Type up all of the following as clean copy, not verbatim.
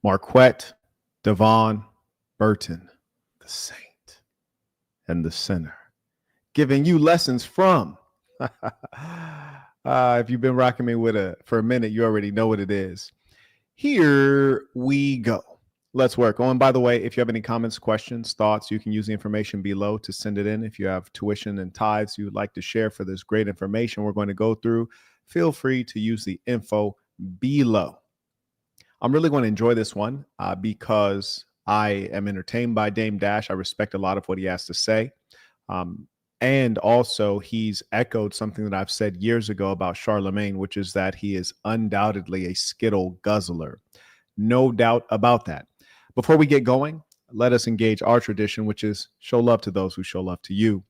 Marquettdavon Burton, the saint and the sinner, giving you lessons from. If you've been rocking me for a minute, you already know what it is. Here we go. Let's work. Oh, and by the way, if you have any comments, questions, thoughts, you can use the information below to send it in. If you have tuition and tithes you would like to share for this great information we're going to go through, feel free to use the info below. I'm really going to enjoy this one because I am entertained by Dame Dash. I respect a lot of what he has to say. And also, he's echoed something that I've said years ago about Charlamagne, which is that he is undoubtedly a Skittle guzzler. No doubt about that. Before we get going, let us engage our tradition, which is show love to those who show love to you.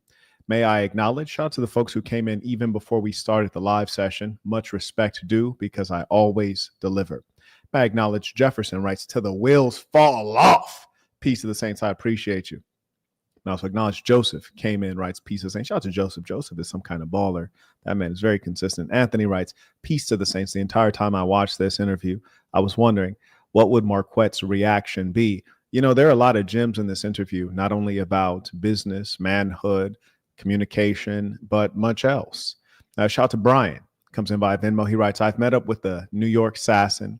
May I acknowledge, shout out to the folks who came in even before we started the live session. Much respect due because I always deliver. May I acknowledge Jefferson writes, till the wheels fall off. Peace to the saints. I appreciate you. And also acknowledge Joseph came in, writes, peace to the saints. Shout out to Joseph. Joseph is some kind of baller. That man is very consistent. Anthony writes, peace to the saints. The entire time I watched this interview, I was wondering, what would Marquett's reaction be? You know, there are a lot of gems in this interview, not only about business, manhood, communication, but much else. Shout out to Brian. Comes in by Venmo. He writes, I've met up with the New York Sassin.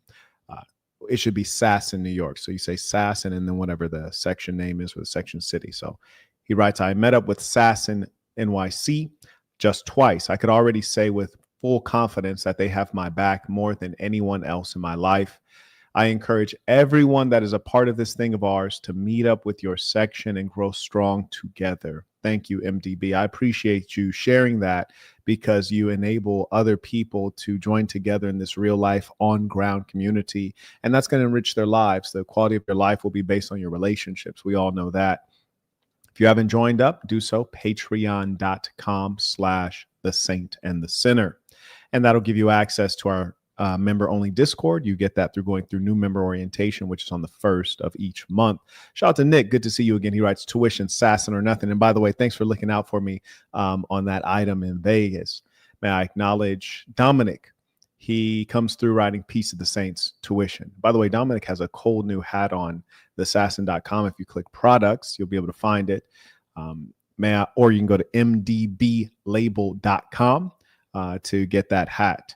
It should be Sassin, New York. So you say Sassin and then whatever the section name is for the section city. So he writes, I met up with Sassin NYC just twice. I could already say with full confidence that they have my back more than anyone else in my life. I encourage everyone that is a part of this thing of ours to meet up with your section and grow strong together. Thank you, MDB. I appreciate you sharing that because you enable other people to join together in this real life on ground community. And that's going to enrich their lives. The quality of your life will be based on your relationships. We all know that. If you haven't joined up, do so. Patreon.com/thesaintandthesinner. And that'll give you access to our member-only Discord. You get that through going through new member orientation, which is on the 1st of each month. Shout out to Nick. Good to see you again. He writes, tuition, Sassin or nothing. And by the way, thanks for looking out for me on that item in Vegas. May I acknowledge Dominic. He comes through writing Peace of the Saints, tuition. By the way, Dominic has a cool new hat on thesassin.com. If you click products, you'll be able to find it. Or you can go to mdblabel.com to get that hat.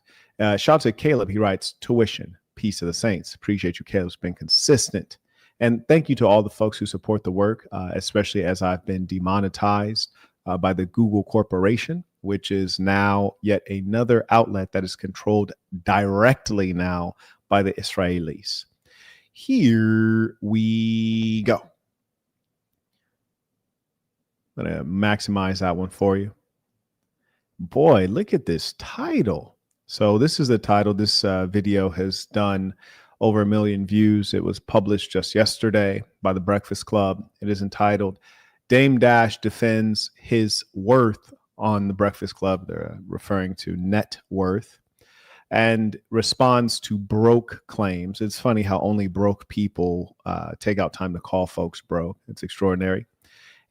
Shout out to Caleb. He writes, tuition, Peace of the Saints. Appreciate you, Caleb. It's been consistent. And thank you to all the folks who support the work, especially as I've been demonetized by the Google Corporation, which is now yet another outlet that is controlled directly now by the Israelis. Here we go. I'm going to maximize that one for you. Boy, look at this title. So this is the title. This video has done over 1 million views. It was published just yesterday by the Breakfast Club. It is entitled, Dame Dash Defends His Worth on the Breakfast Club. They're referring to net worth and responds to broke claims. It's funny how only broke people take out time to call folks broke. It's extraordinary.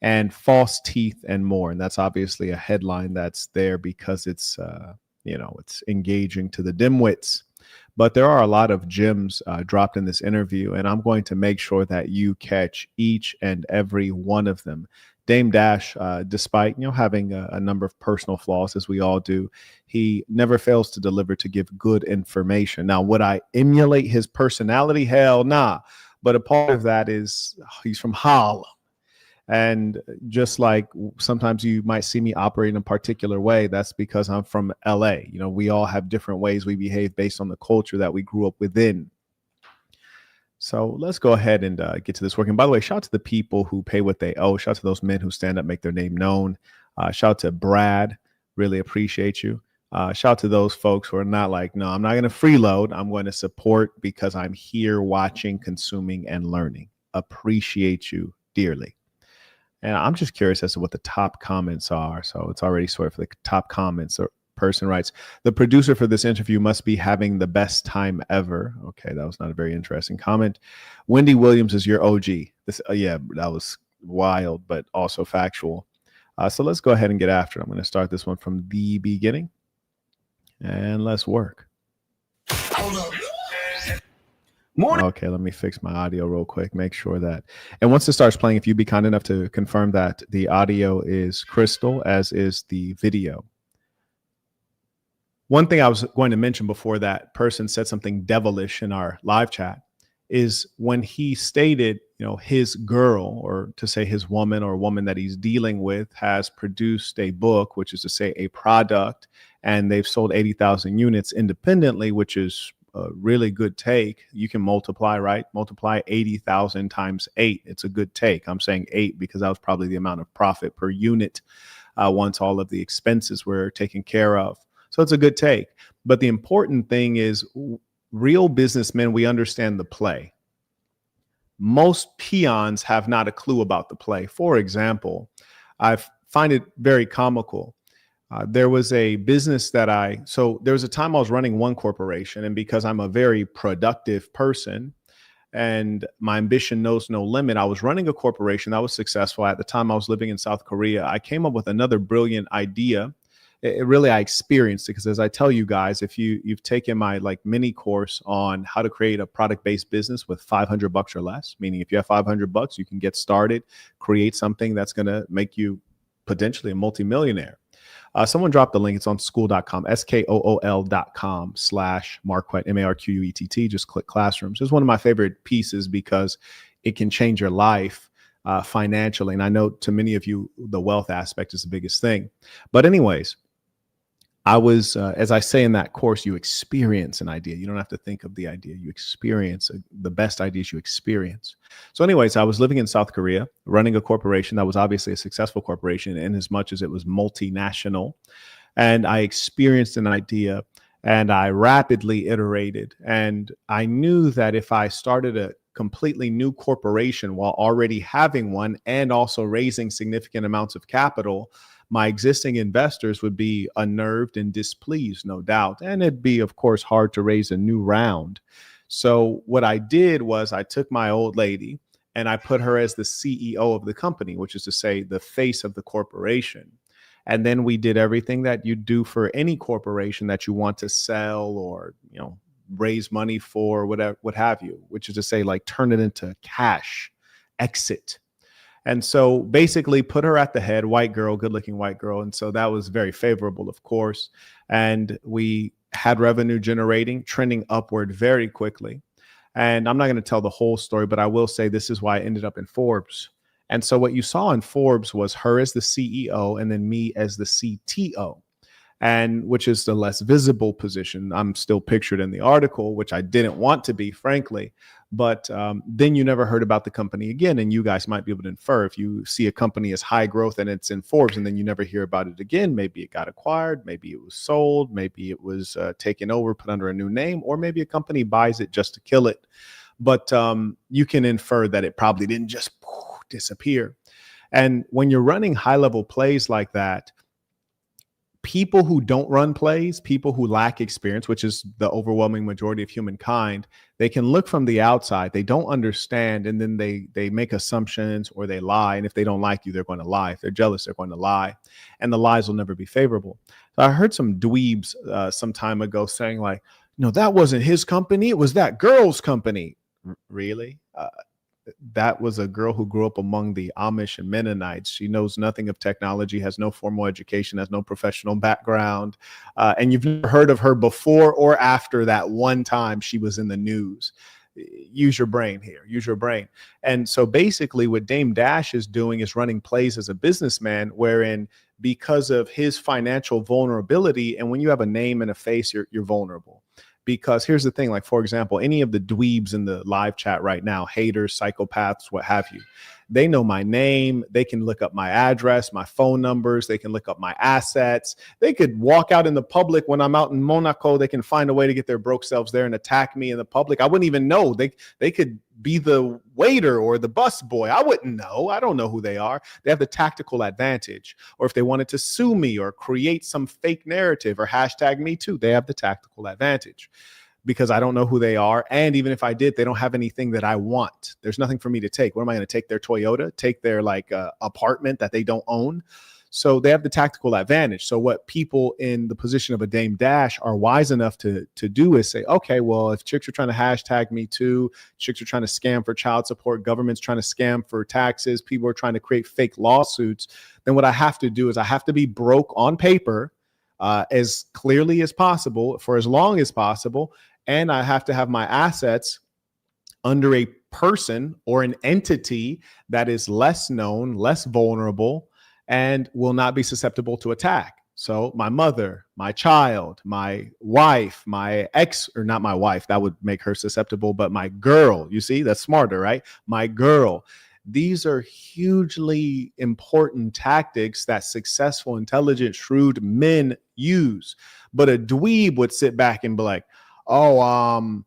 And false teeth and more. And that's obviously a headline that's there because it's it's engaging to the dimwits. But there are a lot of gems dropped in this interview, and I'm going to make sure that you catch each and every one of them. Dame Dash, despite having a number of personal flaws, as we all do, he never fails to deliver to give good information. Now, would I emulate his personality? Hell nah. But a part of that is he's from Harlem. And just like sometimes you might see me operate in a particular way, that's because I'm from LA. We all have different ways we behave based on the culture that we grew up within. So let's go ahead and get to this work. And by the way, shout out to the people who pay what they owe. Shout out to those men who stand up, make their name known. Shout out to Brad. Really appreciate you. Shout out to those folks who are not like, no, I'm not going to freeload. I'm going to support because I'm here watching, consuming, and learning. Appreciate you dearly. And I'm just curious as to what the top comments are. So it's already sorted for the top comments. Or person writes, the producer for this interview must be having the best time ever. Okay, that was not a very interesting comment. Wendy Williams is your OG. This, yeah, that was wild, but also factual. So let's go ahead and get after it. I'm going to start this one from the beginning. And let's work. Hold up. Morning. Okay, let me fix my audio real quick. Make sure that, and once it starts playing, if you'd be kind enough to confirm that the audio is crystal, as is the video. One thing I was going to mention before that person said something devilish in our live chat is when he stated, his girl, or to say his woman or woman that he's dealing with, has produced a book, which is to say a product, and they've sold 80,000 units independently, which is a really good take. You can multiply, right? Multiply 80,000 times 8. It's a good take. I'm saying 8 because that was probably the amount of profit per unit once all of the expenses were taken care of. So it's a good take. But the important thing is, real businessmen, we understand the play. Most peons have not a clue about the play. For example, I find it very comical. There was a business so there was a time I was running one corporation, and because I'm a very productive person and my ambition knows no limit, I was running a corporation that was successful. At the time I was living in South Korea. I came up with another brilliant idea. I experienced it because, as I tell you guys, if you've taken my mini course on how to create a product-based business with $500 or less, meaning if you have $500, you can get started, create something that's going to make you potentially a multimillionaire. Someone dropped the link. It's on school.com, skool.com/Marquett, Marquett. Just click classrooms. It's one of my favorite pieces because it can change your life financially. And I know to many of you, the wealth aspect is the biggest thing. But anyways, I was, as I say in that course, you experience an idea. You don't have to think of the idea. You experience the best ideas you experience. So anyways, I was living in South Korea, running a corporation that was obviously a successful corporation in as much as it was multinational. And I experienced an idea and I rapidly iterated. And I knew that if I started a completely new corporation while already having one and also raising significant amounts of capital, my existing investors would be unnerved and displeased, no doubt. And it'd be, of course, hard to raise a new round. So what I did was I took my old lady and I put her as the CEO of the company, which is to say the face of the corporation. And then we did everything that you do for any corporation that you want to sell or, raise money for, whatever, what have you, which is to say, turn it into cash, exit. And so basically put her at the head, white girl, good looking white girl. And so that was very favorable, of course. And we had revenue generating, trending upward very quickly. And I'm not going to tell the whole story, but I will say this is why I ended up in Forbes. And so what you saw in Forbes was her as the CEO and then me as the CTO. And which is the less visible position. I'm still pictured in the article, which I didn't want to be, frankly. But then you never heard about the company again. And you guys might be able to infer, if you see a company as high growth and it's in Forbes and then you never hear about it again, maybe it got acquired, maybe it was sold, maybe it was taken over, put under a new name, or maybe a company buys it just to kill it. But you can infer that it probably didn't just disappear. And when you're running high-level plays like that, people who don't run plays, people who lack experience, which is the overwhelming majority of humankind, they can look from the outside. They don't understand, and then they make assumptions or they lie. And if they don't like you, they're going to lie. If they're jealous, they're going to lie. And the lies will never be favorable. So I heard some dweebs some time ago saying that wasn't his company. It was that girl's company. Really? That was a girl who grew up among the Amish and Mennonites. She knows nothing of technology, has no formal education, has no professional background. And you've never heard of her before or after that one time she was in the news. Use your brain here. Use your brain. And so basically what Dame Dash is doing is running plays as a businessman, wherein because of his financial vulnerability, and when you have a name and a face, you're vulnerable. Because here's the thing, for example, any of the dweebs in the live chat right now, haters, psychopaths, what have you, they know my name. They can look up my address, my phone numbers. They can look up my assets. They could walk out in the public when I'm out in Monaco. They can find a way to get their broke selves there and attack me in the public. I wouldn't even know. They could be the waiter or the bus boy. I wouldn't know. I don't know who they are. They have the tactical advantage. Or if they wanted to sue me or create some fake narrative or hashtag me too, they have the tactical advantage. Because I don't know who they are. And even if I did, they don't have anything that I want. There's nothing for me to take. What am I going to take? Their Toyota, take their apartment that they don't own. So they have the tactical advantage. So what people in the position of a Dame Dash are wise enough to do is say, okay, well, if chicks are trying to hashtag me too, chicks are trying to scam for child support, government's trying to scam for taxes, people are trying to create fake lawsuits, then what I have to do is I have to be broke on paper as clearly as possible for as long as possible. And I have to have my assets under a person or an entity that is less known, less vulnerable, and will not be susceptible to attack. So my mother, my child, my wife, my ex, or not my wife, that would make her susceptible, but my girl, you see, that's smarter, right? My girl. These are hugely important tactics that successful, intelligent, shrewd men use. But a dweeb would sit back and be like, oh,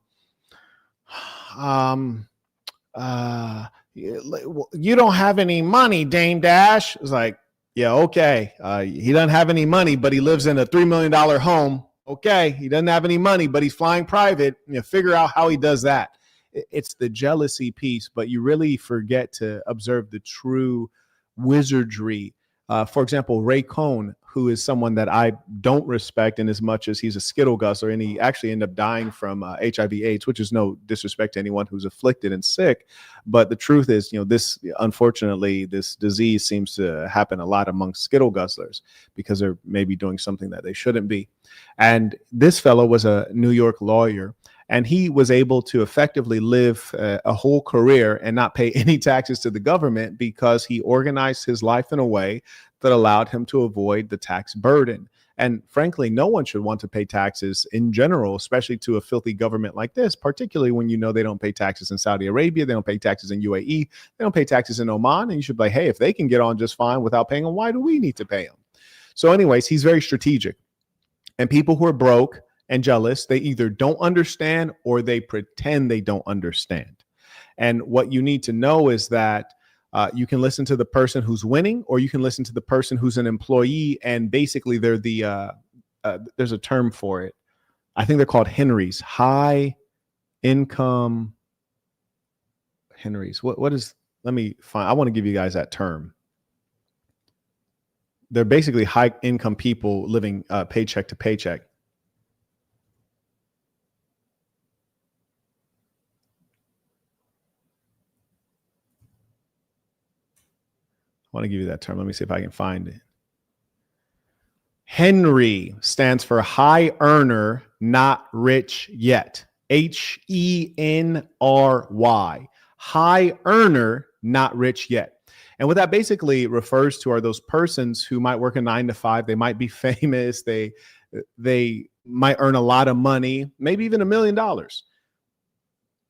you don't have any money, Dame Dash. It's like, yeah, okay. He doesn't have any money, but he lives in a $3 million home. Okay. He doesn't have any money, but he's flying private. Figure out how he does that. It's the jealousy piece, but you really forget to observe the true wizardry. For example, Ray Cohn, who is someone that I don't respect in as much as he's a Skittle guzzler, and he actually ended up dying from HIV/AIDS, which is no disrespect to anyone who's afflicted and sick. But the truth is, unfortunately, this disease seems to happen a lot among Skittle guzzlers because they're maybe doing something that they shouldn't be. And this fellow was a New York lawyer, and he was able to effectively live a whole career and not pay any taxes to the government because he organized his life in a way that allowed him to avoid the tax burden. And frankly, no one should want to pay taxes in general, especially to a filthy government like this, particularly when they don't pay taxes in Saudi Arabia, they don't pay taxes in UAE, they don't pay taxes in Oman. And you should be like, hey, if they can get on just fine without paying them, why do we need to pay them? So anyways, he's very strategic. And people who are broke and jealous, they either don't understand or they pretend they don't understand. And what you need to know is that you can listen to the person who's winning, or you can listen to the person who's an employee. And basically they're there's a term for it. I think they're called Henrys, high income Henrys. What is, let me find, I want to give you guys that term. They're basically high income people living paycheck to paycheck. I want to give you that term. Let me see if I can find it. Henry stands for high earner, not rich yet. Henry. High earner, not rich yet. And what that basically refers to are those persons who might work a 9 to 5. They might be famous. They might earn a lot of money, maybe even $1 million.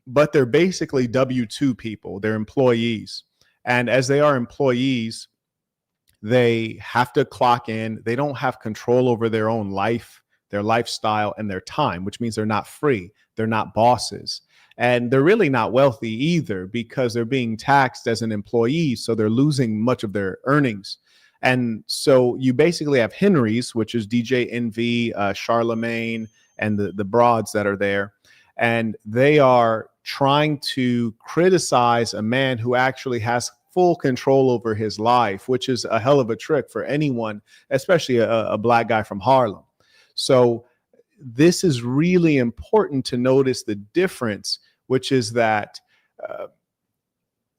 But they're basically W-2 people. They're employees. And as they are employees, they have to clock in. They don't have control over their own life, their lifestyle, and their time, which means they're not free. They're not bosses. And they're really not wealthy either because they're being taxed as an employee. So they're losing much of their earnings. And so you basically have Henrys, which is DJ Envy, Charlamagne, and the broads that are there. And they are trying to criticize a man who actually has full control over his life, which is a hell of a trick for anyone, especially a black guy from Harlem. So this is really important to notice the difference, which is that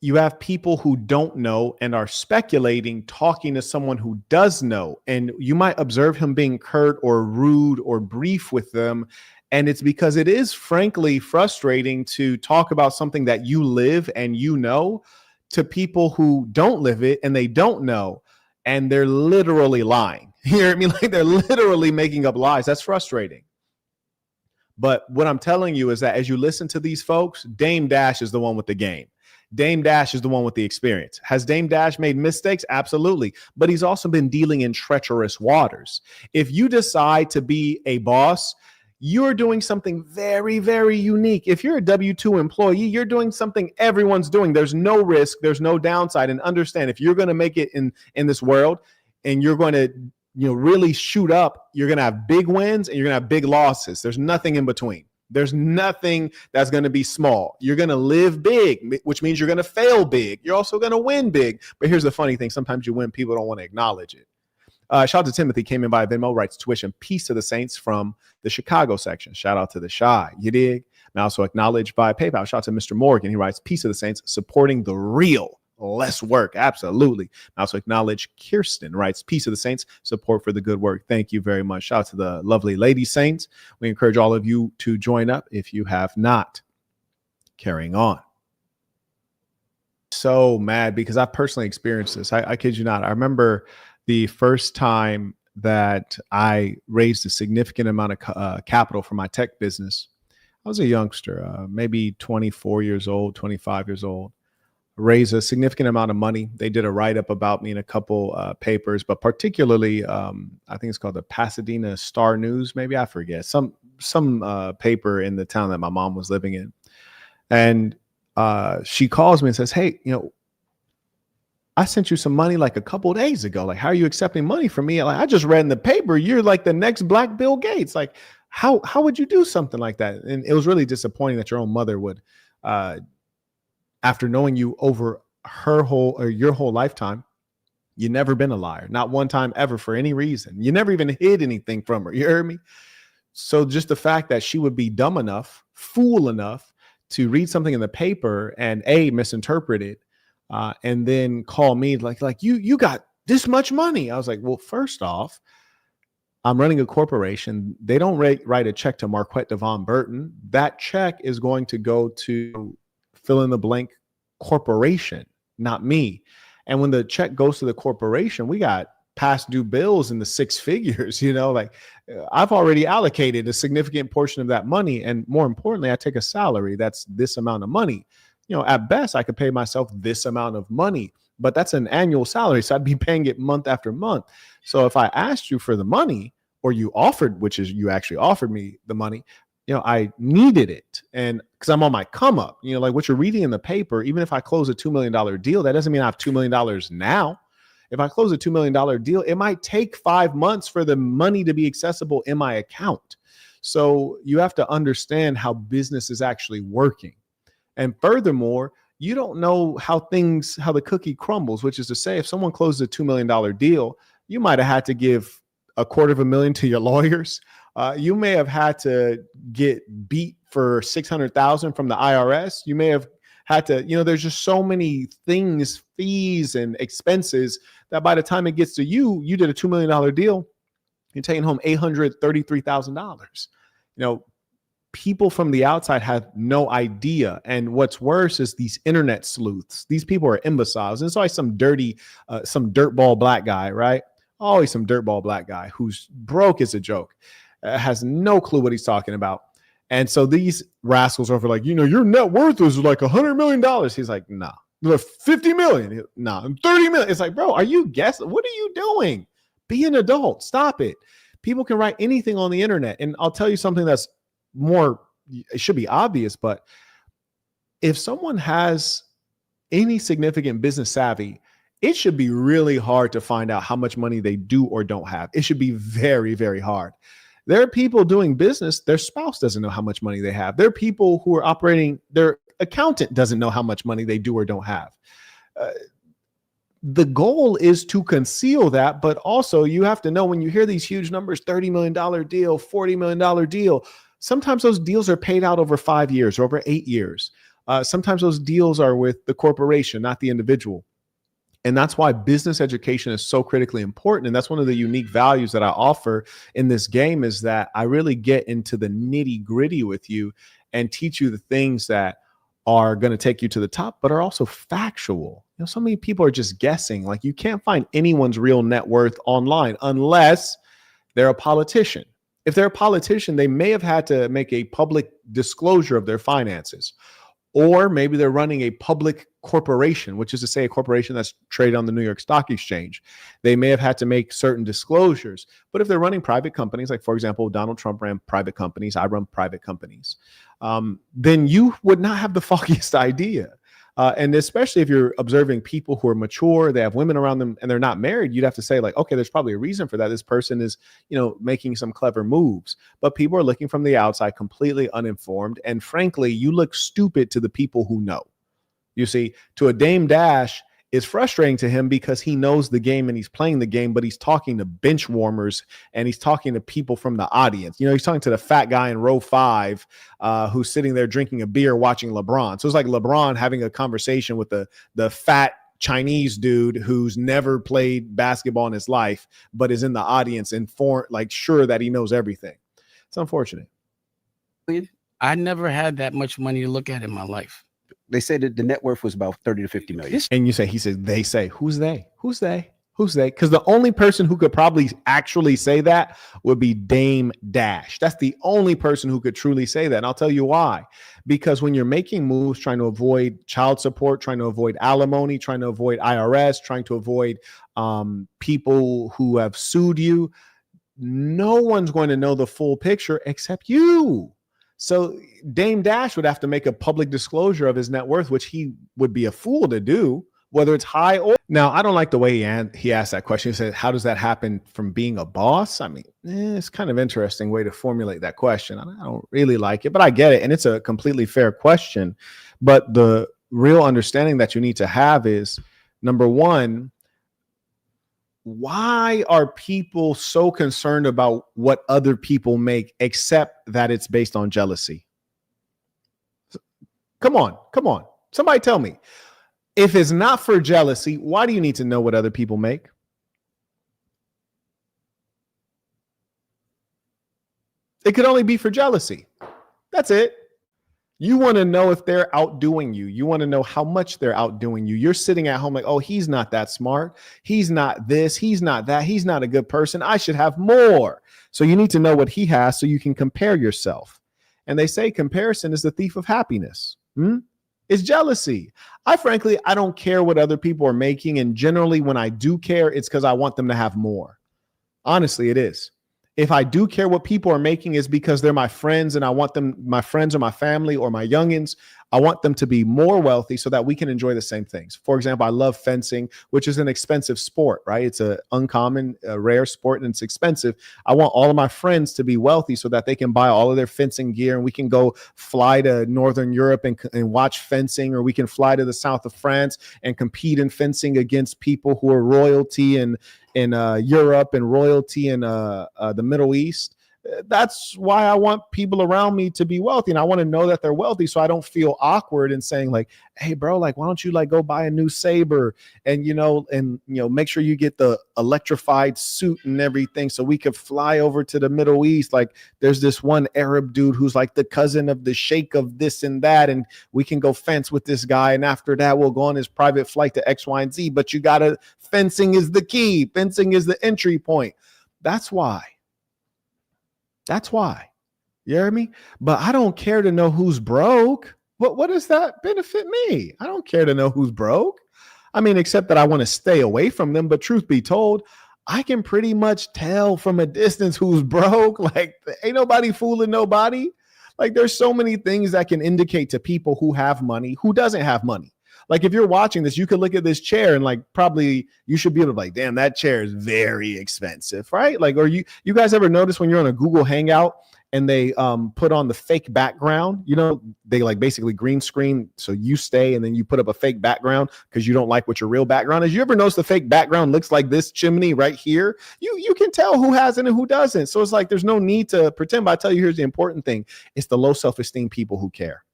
you have people who don't know and are speculating, talking to someone who does know. And you might observe him being curt or rude or brief with them. And it's because it is frankly frustrating to talk about something that you live and to people who don't live it and they don't know. And they're literally lying. You know what I mean? Like they're literally making up lies. That's frustrating. But what I'm telling you is that as you listen to these folks, Dame Dash is the one with the game. Dame Dash is the one with the experience. Has Dame Dash made mistakes? Absolutely. But he's also been dealing in treacherous waters. If you decide to be a boss, you're doing something very, very unique. If you're a W-2 employee, you're doing something everyone's doing. There's no risk. There's no downside. And understand, if you're going to make it in this world and you're going to really shoot up, you're going to have big wins and you're going to have big losses. There's nothing in between. There's nothing that's going to be small. You're going to live big, which means you're going to fail big. You're also going to win big. But here's the funny thing. Sometimes you win, people don't want to acknowledge it. Shout out to Timothy, came in by Venmo, writes tuition, peace to the saints from the Chicago section. Shout out to the Shy, you dig? And also acknowledged by PayPal. Shout out to Mr. Morgan. He writes, peace to the saints, supporting the real, less work. Absolutely. And also acknowledge Kirsten, writes, peace to the saints, support for the good work. Thank you very much. Shout out to the lovely lady saints. We encourage all of you to join up if you have not. Carrying on. So mad because I personally experienced this. I kid you not. I remember the first time that I raised a significant amount of capital for my tech business. I was a youngster, maybe 24 years old, 25 years old, raised a significant amount of money. They did a write-up about me in a couple papers, but particularly, I think it's called the Pasadena Star News, maybe, I forget, some paper in the town that my mom was living in. And she calls me and says, hey, I sent you some money like a couple of days ago. Like, how are you accepting money from me? Like, I just read in the paper, you're like the next Black Bill Gates. Like, how would you do something like that? And it was really disappointing that your own mother would, after knowing you over your whole lifetime, you never been a liar, not one time ever for any reason. You never even hid anything from her. You heard me? So just the fact that she would be dumb enough, fool enough to read something in the paper and misinterpret it, and then call me like you got this much money. I was like, well, first off, I'm running a corporation. They don't write a check to Marquettdavon Burton. That check is going to go to fill in the blank corporation, not me. And when the check goes to the corporation, we got past due bills in the six figures, like I've already allocated a significant portion of that money. And more importantly, I take a salary that's this amount of money. At best, I could pay myself this amount of money, but that's an annual salary. So I'd be paying it month after month. So if I asked you for the money, or you offered, which is you actually offered me the money, I needed it. And because I'm on my come up, like what you're reading in the paper, even if I close a $2 million deal, that doesn't mean I have $2 million now. If I close a $2 million deal, it might take 5 months for the money to be accessible in my account. So you have to understand how business is actually working. And furthermore, you don't know how the cookie crumbles, which is to say, if someone closes a $2 million deal, you might have had to give $250,000 to your lawyers. You may have had to get beat for $600,000 from the IRS. You may have had to, there's just so many things, fees and expenses that by the time it gets to you, you did a $2 million deal, you're taking home $833,000. People from the outside have no idea. And what's worse is these internet sleuths. These people are imbeciles. And it's always some dirtball black guy, right? Always some dirtball black guy who's broke as a joke, has no clue what he's talking about. And so these rascals are like, your net worth is like $100 million. He's like, nah, 50 million. Nah, 30 million. It's like, bro, are you guessing? What are you doing? Be an adult. Stop it. People can write anything on the internet. And I'll tell you something that's it should be obvious, but if someone has any significant business savvy, it should be really hard to find out how much money they do or don't have. It should be very, very hard. There are people doing business, their spouse doesn't know how much money they have. There are people who are operating, their accountant doesn't know how much money they do or don't have. The goal is to conceal that, but also you have to know when you hear these huge numbers, $30 million deal, $40 million deal, sometimes those deals are paid out over 5 years or over 8 years. Sometimes those deals are with the corporation, not the individual. And that's why business education is so critically important. And that's one of the unique values that I offer in this game, is that I really get into the nitty gritty with you and teach you the things that are going to take you to the top, but are also factual. So many people are just guessing. Like, you can't find anyone's real net worth online unless they're a politician. If they're a politician, they may have had to make a public disclosure of their finances. Or maybe they're running a public corporation, which is to say a corporation that's traded on the New York Stock Exchange. They may have had to make certain disclosures. But if they're running private companies, like, for example, Donald Trump ran private companies, I run private companies, then you would not have the foggiest idea. And especially if you're observing people who are mature, they have women around them and they're not married, you'd have to say, like, okay, there's probably a reason for that. This person is, making some clever moves, but people are looking from the outside completely uninformed. And frankly, you look stupid to the people who know. You see, to a Dame Dash, is frustrating to him because he knows the game and he's playing the game, but he's talking to bench warmers and he's talking to people from the audience. You know, he's talking to the fat guy in row 5 who's sitting there drinking a beer watching LeBron. So it's like LeBron having a conversation with the fat Chinese dude who's never played basketball in his life, but is in the audience and sure that he knows everything. It's unfortunate. I never had that much money to look at in my life. They said that the net worth was about 30 to 50 million. And he said, they say, who's they? Who's they? Who's they? Because the only person who could probably actually say that would be Dame Dash. That's the only person who could truly say that. And I'll tell you why. Because when you're making moves, trying to avoid child support, trying to avoid alimony, trying to avoid IRS, trying to avoid people who have sued you, no one's going to know the full picture except you. So Dame Dash would have to make a public disclosure of his net worth, which he would be a fool to do, whether it's high or... Now, I don't like the way he asked that question. He said, how does that happen from being a boss? I mean, it's kind of interesting way to formulate that question. I don't really like it, but I get it. And it's a completely fair question. But the real understanding that you need to have is, number one, why are people so concerned about what other people make, except that it's based on jealousy? Come on. Somebody tell me. If it's not for jealousy, why do you need to know what other people make? It could only be for jealousy. That's it. You want to know if they're outdoing you. You want to know how much they're outdoing you. You're sitting at home like, oh, he's not that smart. He's not this. He's not that. He's not a good person. I should have more. So you need to know what he has so you can compare yourself. And they say comparison is the thief of happiness. It's jealousy. I don't care what other people are making. And generally, when I do care, it's because I want them to have more. Honestly, it is. If I do care what people are making, is because they're my friends and I want them, my friends or my family or my youngins, I want them to be more wealthy so that we can enjoy the same things. For example, I love fencing, which is an expensive sport, right? It's an uncommon, rare sport, and it's expensive. I want all of my friends to be wealthy so that they can buy all of their fencing gear and we can go fly to Northern Europe and watch fencing, or we can fly to the south of France and compete in fencing against people who are royalty in Europe and royalty in the Middle East. That's why I want people around me to be wealthy. And I want to know that they're wealthy so I don't feel awkward in saying like, hey, bro, like, why don't you like go buy a new Saber and, make sure you get the electrified suit and everything so we could fly over to the Middle East. Like there's this one Arab dude who's like the cousin of the sheikh of this and that. And we can go fence with this guy. And after that, we'll go on his private flight to X, Y, and Z. But fencing is the key. Fencing is the entry point. That's why. You hear me? But I don't care to know who's broke. What does that benefit me? I don't care to know who's broke. I mean, except that I want to stay away from them. But truth be told, I can pretty much tell from a distance who's broke. Like, ain't nobody fooling nobody. Like, there's so many things that can indicate to people who have money, who doesn't have money. Like, if you're watching this, you could look at this chair and like, probably you should be able to like, damn, that chair is very expensive, right? Like, or you guys ever notice when you're on a Google Hangout and they put on the fake background, they like basically green screen. So you stay and then you put up a fake background because you don't like what your real background is. You ever notice the fake background looks like this chimney right here? You can tell who has it and who doesn't. So it's like, there's no need to pretend, but I tell you, here's the important thing. It's the low self-esteem people who care.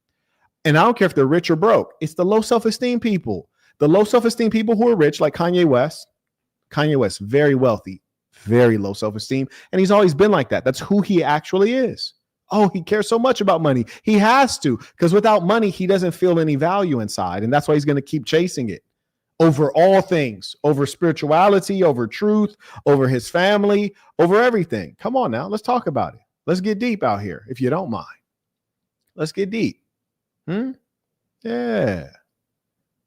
And I don't care if they're rich or broke. It's the low self-esteem people. The low self-esteem people who are rich, like Kanye West. Kanye West, very wealthy, very low self-esteem. And he's always been like that. That's who he actually is. Oh, he cares so much about money. He has to, because without money, he doesn't feel any value inside. And that's why he's going to keep chasing it over all things, over spirituality, over truth, over his family, over everything. Come on now. Let's talk about it. Let's get deep out here, if you don't mind. Let's get deep. Yeah,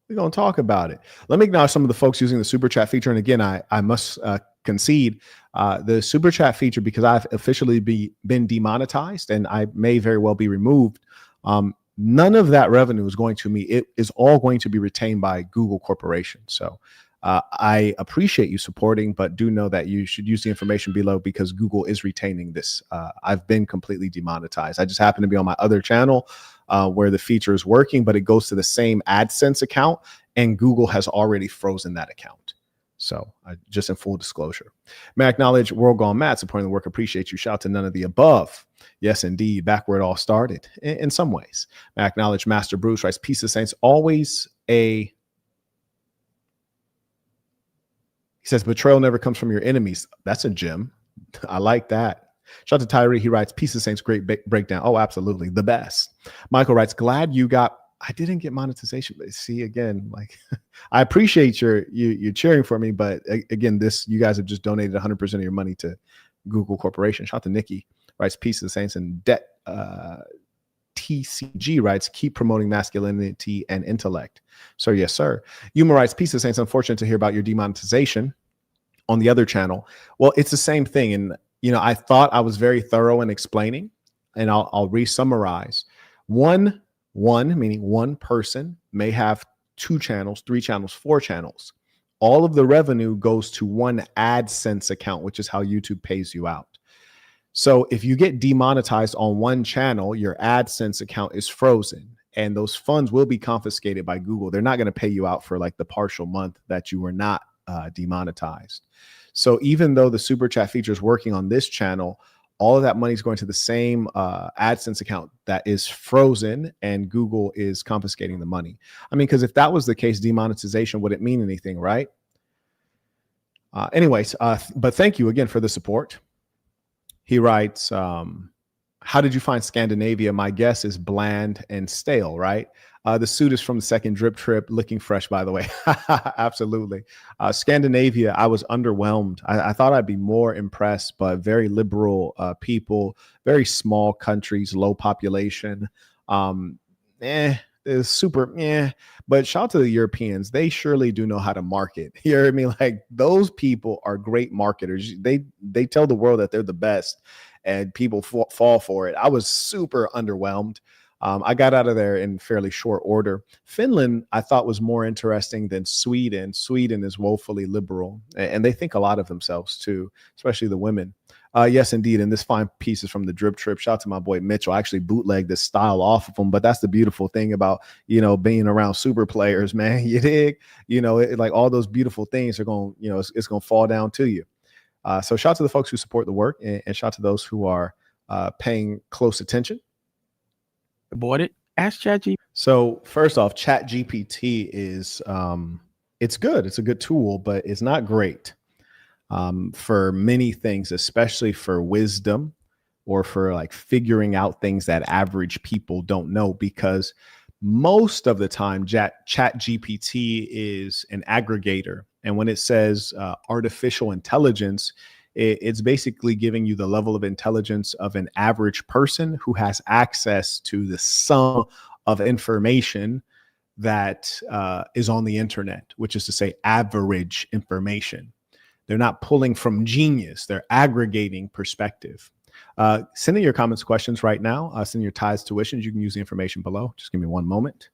we're going to talk about it. Let me acknowledge some of the folks using the super chat feature. And again, I must concede the super chat feature, because I've officially been demonetized and I may very well be removed. None of that revenue is going to me. It is all going to be retained by Google Corporation. So I appreciate you supporting, but do know that you should use the information below because Google is retaining this. I've been completely demonetized. I just happen to be on my other channel where the feature is working, but it goes to the same AdSense account. and Google has already frozen that account. So just in full disclosure, may I acknowledge World Gone Mad supporting the work. Appreciate you. Shout out to none of the above. Yes, indeed. Back where it all started in some ways. May I acknowledge Master Bruce writes, peace of saints. Always he says, betrayal never comes from your enemies. That's a gem. I like that. Shout out to Tyree. He writes, peace of saints. Great breakdown. Oh, absolutely. The best. Michael writes, glad you got, I didn't get monetization, but see again, like I appreciate you cheering for me, but again, you guys have just donated 100% of your money to Google Corporation. Shout out to Nikki, writes peace of the saints, and debt TCG writes keep promoting masculinity and intellect. So yes, sir. Yuma writes peace of the saints. Unfortunate to hear about your demonetization on the other channel. Well, it's the same thing, and I thought I was very thorough in explaining, and I'll re-summarize. One, meaning one person may have 2 channels, 3 channels, 4 channels. All of the revenue goes to one AdSense account, which is how YouTube pays you out. So if you get demonetized on one channel, your AdSense account is frozen and those funds will be confiscated by Google. They're not going to pay you out for like the partial month that you were not demonetized. So even though the super chat feature is working on this channel, all of that money is going to the same AdSense account that is frozen, and Google is confiscating the money. I mean, because if that was the case, demonetization wouldn't mean anything, right? Anyways, but thank you again for the support. He writes, how did you find Scandinavia? My guess is bland and stale, right? The suit is from the second drip trip, looking fresh, by the way. Absolutely. Scandinavia, I was underwhelmed. I thought I'd be more impressed, but very liberal people, very small countries, low population. It's super, but shout out to the Europeans. They surely do know how to market. You know what I mean? Like those people are great marketers. They tell the world that they're the best, and people fall for it. I was super underwhelmed. I got out of there in fairly short order. Finland, I thought, was more interesting than Sweden. Sweden is woefully liberal, and they think a lot of themselves too, especially the women. Yes, indeed. And this fine piece is from the drip trip. Shout out to my boy Mitchell. I actually bootlegged this style off of him, but that's the beautiful thing about, being around super players, man. You dig? Like all those beautiful things are going, it's going to fall down to you. So shout out to the folks who support the work, and shout out to those who are paying close attention. Bought it. Ask ChatGPT. So first off, ChatGPT is it's good. It's a good tool, but it's not great for many things, especially for wisdom or for like figuring out things that average people don't know, because most of the time ChatGPT is an aggregator. And when it says artificial intelligence, it's basically giving you the level of intelligence of an average person who has access to the sum of information that is on the internet, which is to say average information. They're not pulling from genius. They're aggregating perspective. Send in your comments, questions right now. Send your tithes, tuitions. You can use the information below. Just give me one moment.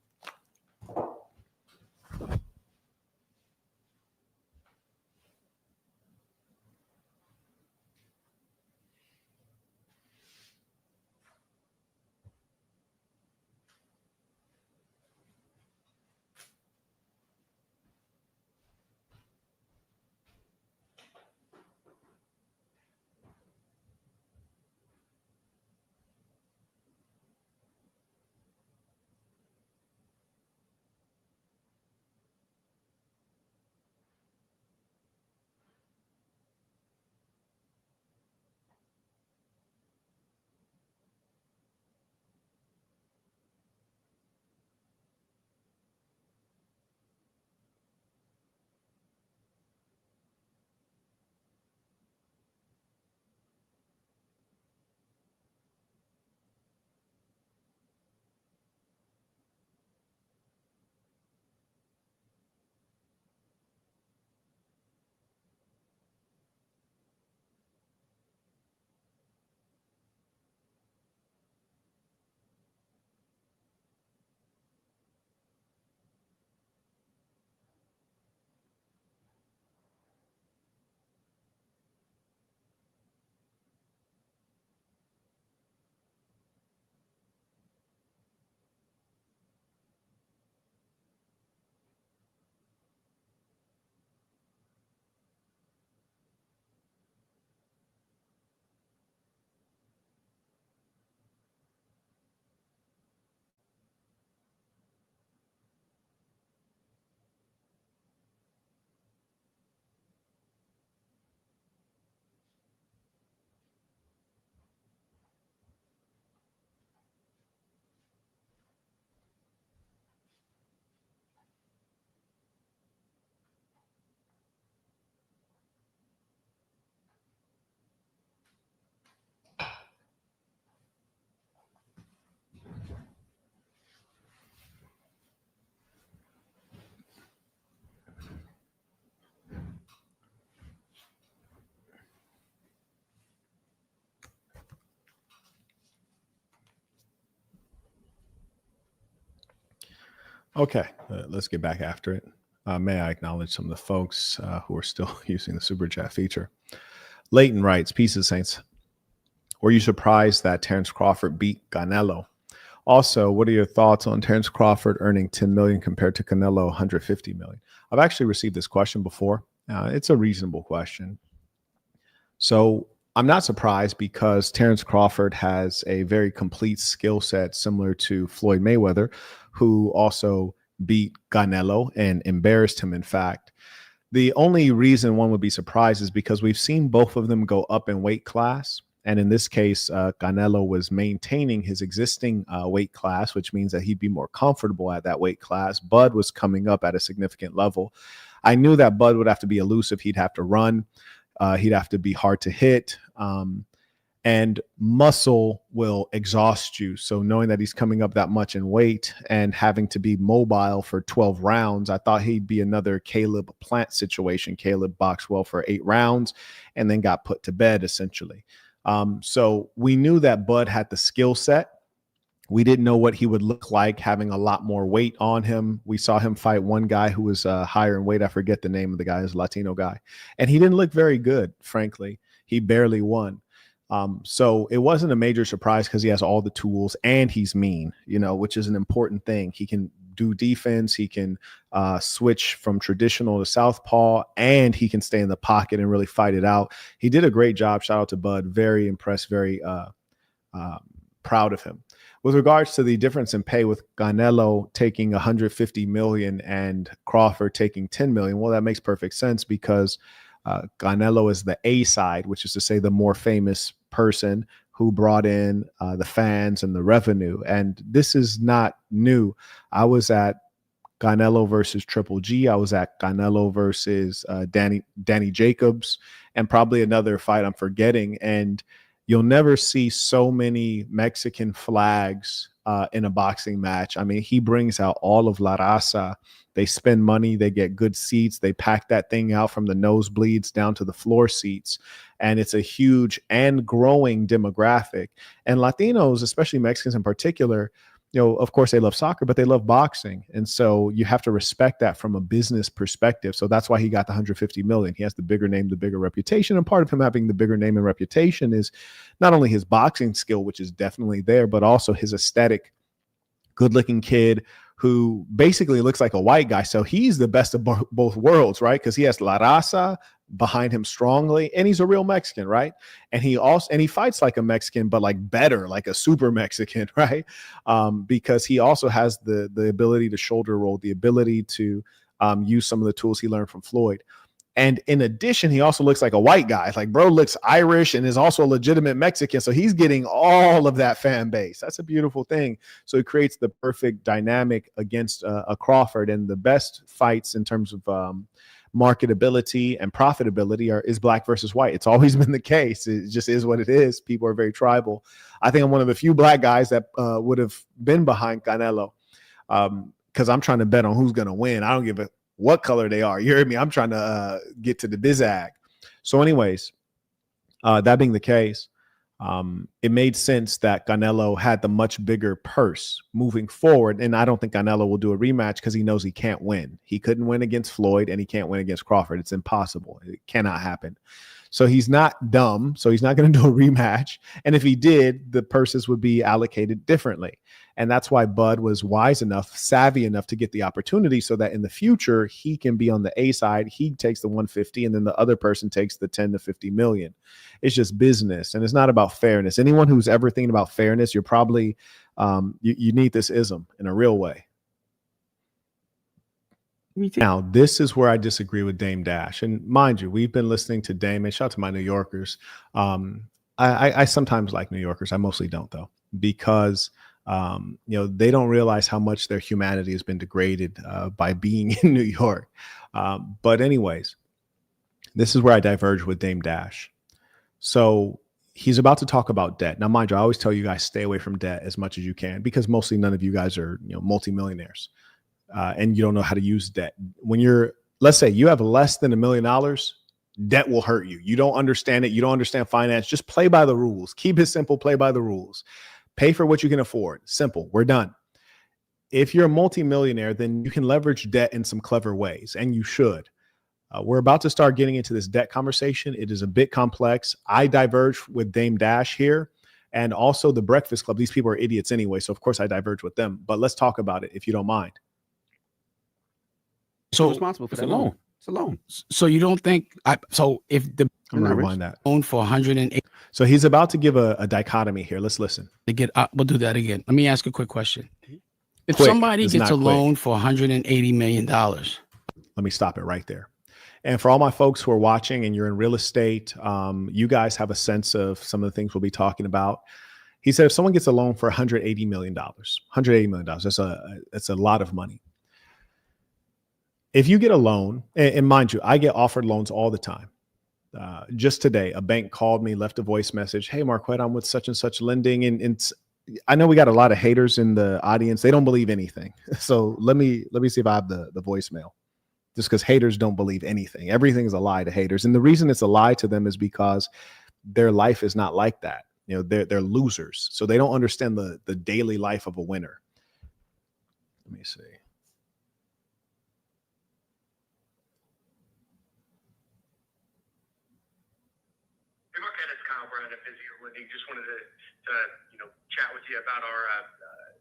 Okay, let's get back after it. May I acknowledge some of the folks who are still using the super chat feature. Leighton writes, "Pieces Saints. Were you surprised that Terrence Crawford beat Canelo? Also, what are your thoughts on Terrence Crawford earning 10 million compared to Canelo 150 million?" I've actually received this question before. It's a reasonable question. So I'm not surprised because Terrence Crawford has a very complete skill set similar to Floyd Mayweather, who also beat Canelo and embarrassed him, in fact. The only reason one would be surprised is because we've seen both of them go up in weight class. And in this case, Canelo was maintaining his existing weight class, which means that he'd be more comfortable at that weight class. Bud was coming up at a significant level. I knew that Bud would have to be elusive. He'd have to run. He'd have to be hard to hit. And muscle will exhaust you. So knowing that he's coming up that much in weight and having to be mobile for 12 rounds, I thought he'd be another Caleb Plant situation. Caleb boxed well for 8 rounds and then got put to bed, essentially. So we knew that Bud had the skill set. We didn't know what he would look like having a lot more weight on him. We saw him fight one guy who was higher in weight. I forget the name of the guy, his Latino guy. And he didn't look very good, frankly. He barely won. So it wasn't a major surprise because he has all the tools and he's mean, which is an important thing. He can do defense. He can switch from traditional to southpaw, and he can stay in the pocket and really fight it out. He did a great job. Shout out to Bud. Very impressed, very proud of him. With regards to the difference in pay with Canelo taking 150 million and Crawford taking 10 million, well, that makes perfect sense because Canelo is the A side, which is to say the more famous person who brought in the fans and the revenue. And this is not new. I was at Canelo versus Triple G. I was at Canelo versus Danny Jacobs, and probably another fight I'm forgetting. And you'll never see so many Mexican flags in a boxing match. I mean, he brings out all of La Raza. They spend money. They get good seats. They pack that thing out from the nosebleeds down to the floor seats. And it's a huge and growing demographic. And Latinos, especially Mexicans in particular, of course they love soccer, but they love boxing. And so you have to respect that from a business perspective. So that's why he got the 150 million. He has the bigger name, the bigger reputation. And part of him having the bigger name and reputation is not only his boxing skill, which is definitely there, but also his aesthetic, good looking kid who basically looks like a white guy. So he's the best of both worlds, right? Because he has La Raza behind him strongly, and he's a real Mexican, right? And he fights like a Mexican, but like better, like a super Mexican, right? Because he also has the ability to shoulder roll, the ability to use some of the tools he learned from Floyd. And in addition, he also looks like a white guy. Like, bro looks Irish and is also a legitimate Mexican. So he's getting all of that fan base. That's a beautiful thing. So it creates the perfect dynamic against a Crawford. And the best fights in terms of marketability and profitability is black versus white. It's always been the case. It just is what it is. People are very tribal. I think I'm one of the few black guys that would have been behind Canelo because I'm trying to bet on who's going to win. I don't give a what color they are. You hear me? I'm trying to get to the bizag. So anyways, that being the case, it made sense that Canelo had the much bigger purse moving forward. And I don't think Canelo will do a rematch because he knows he can't win. He couldn't win against Floyd and he can't win against Crawford. It's impossible. It cannot happen. So he's not dumb. So he's not going to do a rematch. And if he did, the purses would be allocated differently. And that's why Bud was wise enough, savvy enough to get the opportunity so that in the future, he can be on the A side. He takes the 150 and then the other person takes the 10 to 50 million. It's just business. And it's not about fairness. Anyone who's ever thinking about fairness, you're probably, you need this ism in a real way. Now, this is where I disagree with Dame Dash. And mind you, we've been listening to Dame, and shout out to my New Yorkers. I sometimes like New Yorkers. I mostly don't, though, because they don't realize how much their humanity has been degraded by being in New York. But anyways, this is where I diverge with Dame Dash. So he's about to talk about debt. Now, mind you, I always tell you guys, stay away from debt as much as you can, because mostly none of you guys are, multimillionaires. And you don't know how to use debt. When let's say you have less than $1 million, debt will hurt you. You don't understand it. You don't understand finance. Just play by the rules. Keep it simple. Play by the rules. Pay for what you can afford. Simple. We're done. if you're a multimillionaire, then you can leverage debt in some clever ways, and you should. We're about to start getting into this debt conversation. It is a bit complex. I diverge with Dame Dash here, and also the Breakfast Club. These people are idiots anyway, so of course I diverge with them. But let's talk about it if you don't mind. So responsible for that loan. It's a loan. So you don't think? So if the I'm gonna rewind that. loan for 108. So he's about to give a dichotomy here. Let's listen. We'll do that again. Let me ask a quick question. If Quick. somebody It's gets not a loan for $180 million, Let me stop it right there. And for all my folks who are watching and you're in real estate, you guys have a sense of some of the things we'll be talking about. He said if someone gets a loan for $180 million, $180 million, that's a lot of money. If you get a loan, and mind you, I get offered loans all the time. Just today, a bank called me, left a voice message. Hey, Marquett, I'm with such and such lending. And I know we got a lot of haters in the audience. They don't believe anything. So let me see if I have the voicemail. Just because haters don't believe anything. Everything is a lie to haters. And the reason it's a lie to them is because their life is not like that. You know, they're losers. So they don't understand the daily life of a winner. Let me see. Hey, Marquett, it's Kyle Brown at Busy Lending. Just wanted to chat with you about our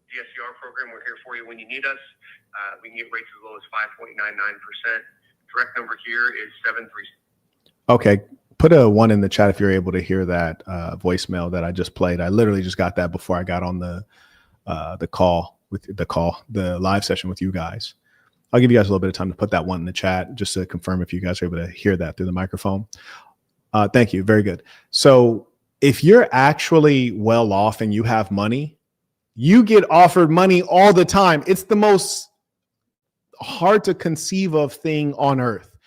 DSCR program. We're here for you when you need us. We can get rates as low as 5.99%. Direct number here is 73. Okay. Put a 1 in the chat if you're able to hear that voicemail that I just played. I literally just got that before I got on the live session with you guys. I'll give you guys a little bit of time to put that 1 in the chat just to confirm if you guys are able to hear that through the microphone. Thank you. Very good. So if you're actually well off and you have money, you get offered money all the time. It's the most hard to conceive of thing on earth,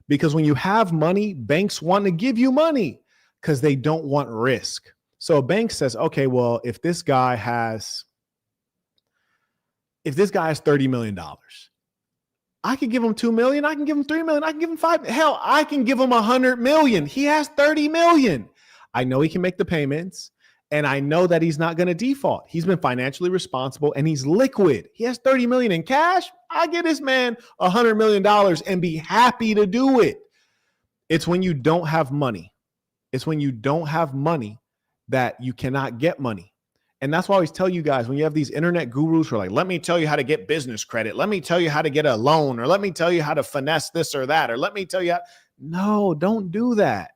because when you have money, banks want to give you money because they don't want risk. So a bank says, okay, well, if this guy has $30 million, I could give him 2 million. I can give him 3 million. I can give him 5. Hell, I can give him 100 million. He has 30 million. I know he can make the payments. And I know that he's not going to default. He's been financially responsible and he's liquid. He has 30 million in cash. I get this man $100 million and be happy to do it. It's when you don't have money. It's when you don't have money that you cannot get money. And that's why I always tell you guys, when you have these internet gurus who are like, let me tell you how to get business credit. Let me tell you how to get a loan, or let me tell you how to finesse this or that, or let me tell you how. No, don't do that.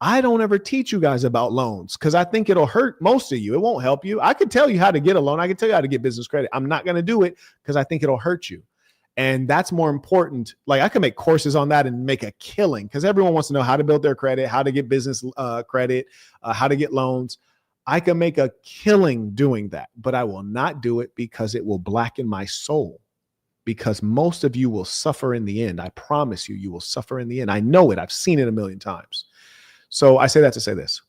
I don't ever teach you guys about loans because I think it'll hurt most of you. It won't help you. I could tell you how to get a loan. I can tell you how to get business credit. I'm not going to do it because I think it'll hurt you. And that's more important. Like, I can make courses on that and make a killing because everyone wants to know how to build their credit, how to get business credit, how to get loans. I can make a killing doing that, but I will not do it because it will blacken my soul, because most of you will suffer in the end. I promise you, you will suffer in the end. I know it. I've seen it a million times. So I say that to say this.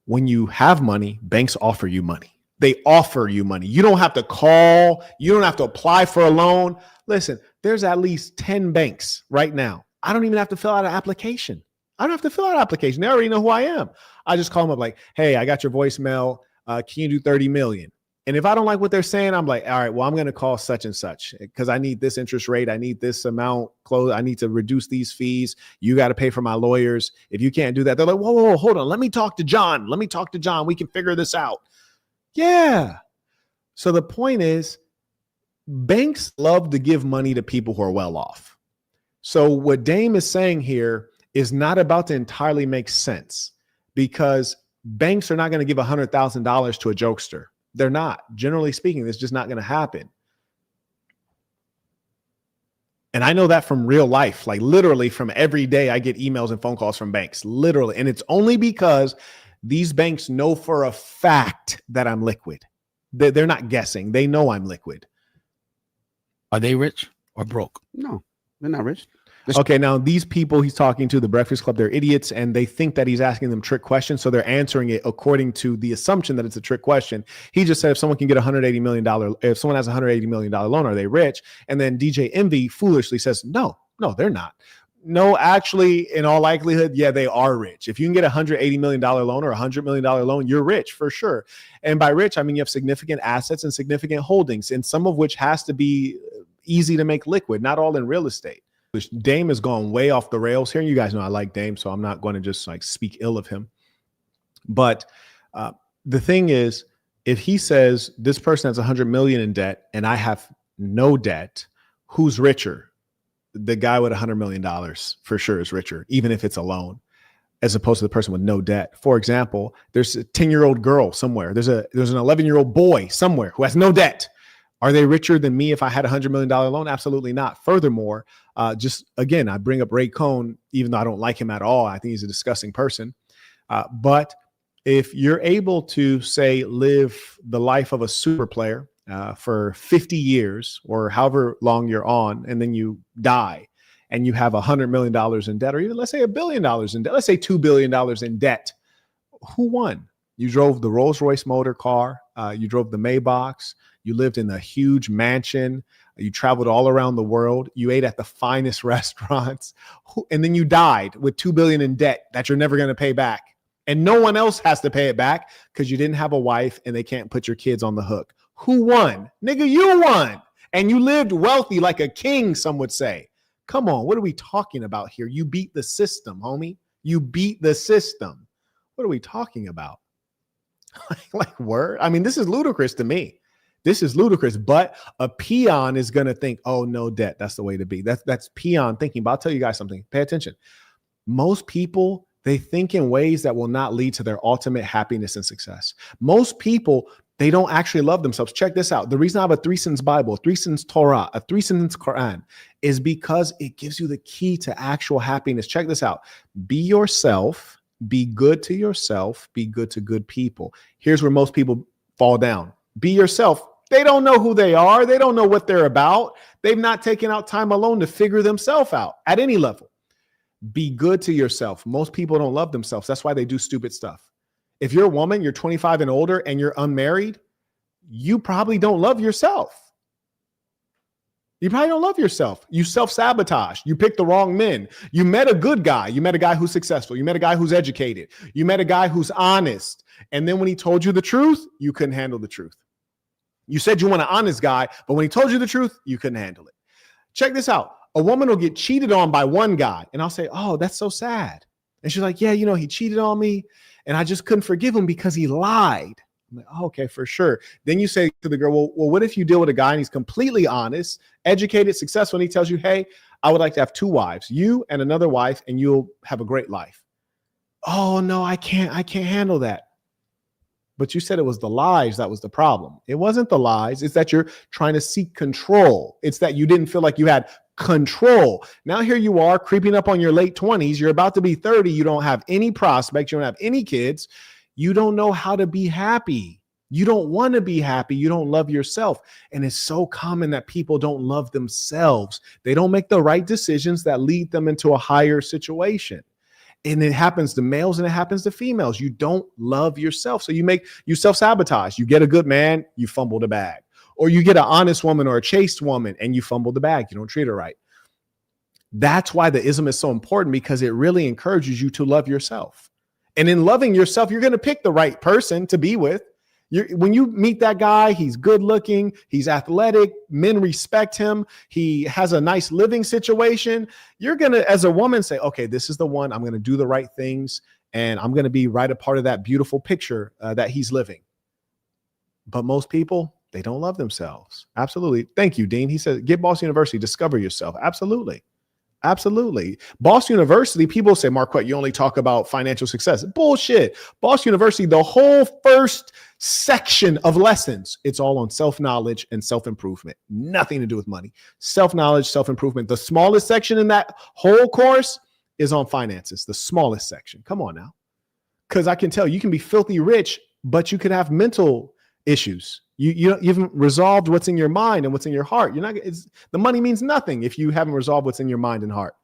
When you have money, banks offer you money. They offer you money. You don't have to call. You don't have to apply for a loan. Listen, there's at least 10 banks right now. I don't even have to fill out an application. I don't have to fill out an application. They already know who I am. I just call them up like, hey, I got your voicemail. Can you do 30 million? And if I don't like what they're saying, I'm like, all right, well, I'm going to call such and such because I need this interest rate. I need this amount close. I need to reduce these fees. You got to pay for my lawyers. If you can't do that, they're like, whoa, hold on. Let me talk to John. We can figure this out. Yeah. So the point is, banks love to give money to people who are well off. So what Dame is saying here is not about to entirely make sense, because banks are not going to give $100,000 to a jokester. They're not. Generally speaking, it's just not going to happen. And I know that from real life, like literally from every day I get emails and phone calls from banks, literally. And it's only because these banks know for a fact that I'm liquid. They're not guessing. They know I'm liquid. Are they rich or broke? No, they're not rich. Okay, now these people he's talking to, the Breakfast Club, they're idiots, and they think that he's asking them trick questions, so they're answering it according to the assumption that it's a trick question. He just said if someone can get $180 million, if someone has $180 million loan, are they rich? And then DJ Envy foolishly says, no, they're not. No, actually, in all likelihood, yeah, they are rich. If you can get $180 million loan or $100 million loan, you're rich for sure. And by rich, I mean you have significant assets and significant holdings, and some of which has to be easy to make liquid, not all in real estate. Dame has gone way off the rails here. You guys know I like Dame, so I'm not going to just like speak ill of him. But the thing is, if he says this person has 100 million in debt and I have no debt, who's richer? The guy with $100 million for sure is richer, even if it's a loan, as opposed to the person with no debt. For example, there's a 10-year-old girl somewhere. There's an 11-year-old boy somewhere who has no debt. Are they richer than me if I had $100 million loan? Absolutely not. Furthermore, just again, I bring up Ray Cohn, even though I don't like him at all. I think he's a disgusting person. But if you're able to, say, live the life of a super player for 50 years or however long you're on, and then you die and you have $100 million in debt, or even let's say $1 billion in debt, let's say $2 billion in debt, who won? You drove the Rolls-Royce motor car, you drove the Maybachs, you lived in a huge mansion, you traveled all around the world, you ate at the finest restaurants, and then you died with $2 billion in debt that you're never going to pay back. And no one else has to pay it back because you didn't have a wife and they can't put your kids on the hook. Who won? Nigga, you won. And you lived wealthy like a king, some would say. Come on, what are we talking about here? You beat the system, homie. You beat the system. What are we talking about? Like word? I mean, this is ludicrous to me. This is ludicrous, but a peon is going to think, oh, no debt. That's the way to be. That's peon thinking. But I'll tell you guys something. Pay attention. Most people, they think in ways that will not lead to their ultimate happiness and success. Most people, they don't actually love themselves. Check this out. The reason I have a 3-sentence Bible, a 3-sentence Torah, a 3-sentence Quran is because it gives you the key to actual happiness. Check this out. Be yourself, be good to yourself, be good to good people. Here's where most people fall down. Be yourself. They don't know who they are. They don't know what they're about. They've not taken out time alone to figure themselves out at any level. Be good to yourself. Most people don't love themselves. That's why they do stupid stuff. If you're a woman, you're 25 and older, and you're unmarried, you probably don't love yourself. You probably don't love yourself. You self-sabotage. You pick the wrong men. You met a good guy. You met a guy who's successful. You met a guy who's educated. You met a guy who's honest. And then when he told you the truth, you couldn't handle the truth. You said you want an honest guy, but when he told you the truth, you couldn't handle it. Check this out. A woman will get cheated on by one guy, and I'll say, oh, that's so sad. And she's like, yeah, you know, he cheated on me, and I just couldn't forgive him because he lied. I'm like, oh, okay, for sure. Then you say to the girl, well, what if you deal with a guy and he's completely honest, educated, successful, and he tells you, hey, I would like to have 2 wives, you and another wife, and you'll have a great life. Oh, no, I can't handle that. But you said it was the lies that was the problem. It wasn't the lies. It's that you're trying to seek control. It's that you didn't feel like you had control. Now here you are creeping up on your late 20s. You're about to be 30. You don't have any prospects. You don't have any kids. You don't know how to be happy. You don't want to be happy. You don't love yourself. And it's so common that people don't love themselves. They don't make the right decisions that lead them into a higher situation. And it happens to males and it happens to females. You don't love yourself. So you self-sabotage. You get a good man, you fumble the bag. Or you get an honest woman or a chaste woman and you fumble the bag. You don't treat her right. That's why the ism is so important, because it really encourages you to love yourself. And in loving yourself, you're going to pick the right person to be with. When you meet that guy, he's good looking, he's athletic, men respect him, he has a nice living situation. You're going to, as a woman, say, okay, this is the one. I'm going to do the right things, and I'm going to be right a part of that beautiful picture that he's living. But most people, they don't love themselves. Absolutely. Thank you, Dean. He said, get Boss University, discover yourself. Absolutely. Absolutely. Boss University, people say, Marquett, you only talk about financial success. Bullshit. Boss University, the whole first section of lessons, it's all on self-knowledge and self-improvement. Nothing to do with money. Self-knowledge, self-improvement. The smallest section in that whole course is on finances. The smallest section. Come on now. Because I can tell you can be filthy rich, but you could have mental issues. You haven't resolved what's in your mind and what's in your heart. The money means nothing if you haven't resolved what's in your mind and heart.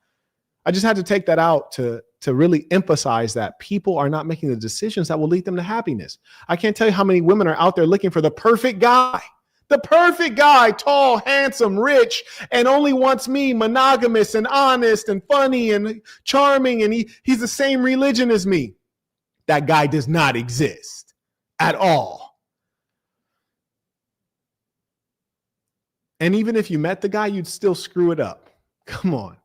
I just had to take that out to really emphasize that people are not making the decisions that will lead them to happiness. I can't tell you how many women are out there looking for the perfect guy. The perfect guy, tall, handsome, rich, and only wants me, monogamous and honest and funny and charming, and he's the same religion as me. That guy does not exist at all. And even if you met the guy, you'd still screw it up. Come on.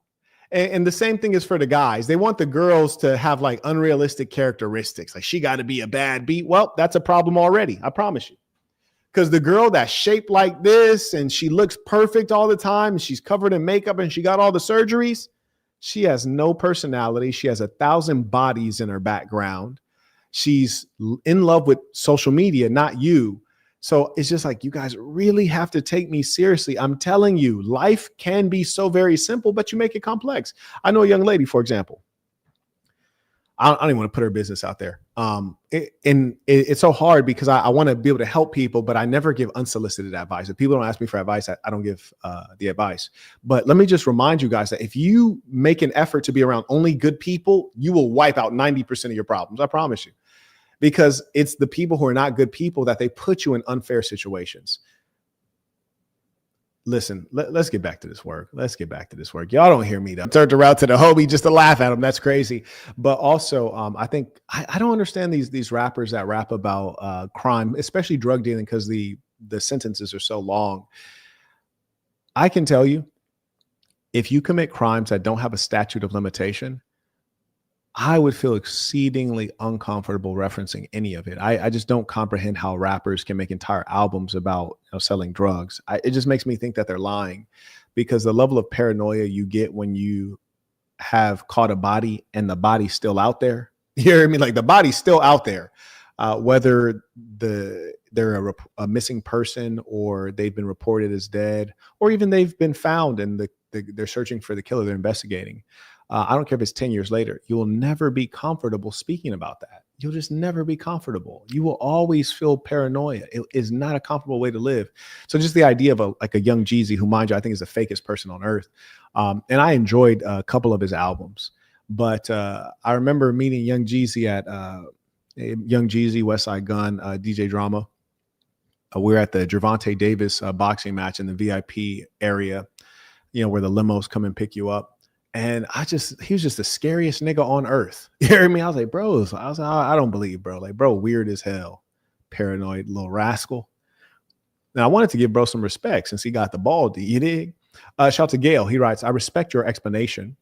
And the same thing is for the guys. They want the girls to have like unrealistic characteristics. Like she got to be a bad beat. Well, that's a problem already. I promise you. Because the girl that's shaped like this and she looks perfect all the time and she's covered in makeup and she got all the surgeries, she has no personality. She has 1,000 bodies in her background. She's in love with social media, not you. So it's just like, you guys really have to take me seriously. I'm telling you, life can be so very simple, but you make it complex. I know a young lady, for example. I don't even want to put her business out there. It's so hard because I want to be able to help people, but I never give unsolicited advice. If people don't ask me for advice, I don't give the advice. But let me just remind you guys that if you make an effort to be around only good people, you will wipe out 90% of your problems. I promise you. Because it's the people who are not good people that they put you in unfair situations. Listen, let's get back to this work. Let's get back to this work. Y'all don't hear me though. Turned around to the homie just to laugh at him. That's crazy. But also, I think I don't understand these rappers that rap about crime, especially drug dealing, because the sentences are so long. I can tell you, if you commit crimes that don't have a statute of limitation, I would feel exceedingly uncomfortable referencing any of it. I just don't comprehend how rappers can make entire albums about selling drugs. It just makes me think that they're lying, because the level of paranoia you get when you have caught a body and the body's still out there. You hear me? Like the body's still out there, whether they're a missing person or they've been reported as dead, or even they've been found and they're searching for the killer they're investigating. I don't care if it's 10 years later, you will never be comfortable speaking about that. You'll just never be comfortable. You will always feel paranoia. It is not a comfortable way to live. So just the idea of a young Jeezy, who, mind you, I think is the fakest person on earth. And I enjoyed a couple of his albums, but I remember meeting young Jeezy at Young Jeezy, West Side Gun, DJ Drama. We're at the Gervonta Davis boxing match in the VIP area, where the limos come and pick you up. And he was just the scariest nigga on earth. You hear me? I was like, bro, I don't believe, bro. Like, bro, weird as hell. Paranoid little rascal. Now, I wanted to give bro some respect since he got the ball D. You dig? Shout out to Gail. He writes, I respect your explanation,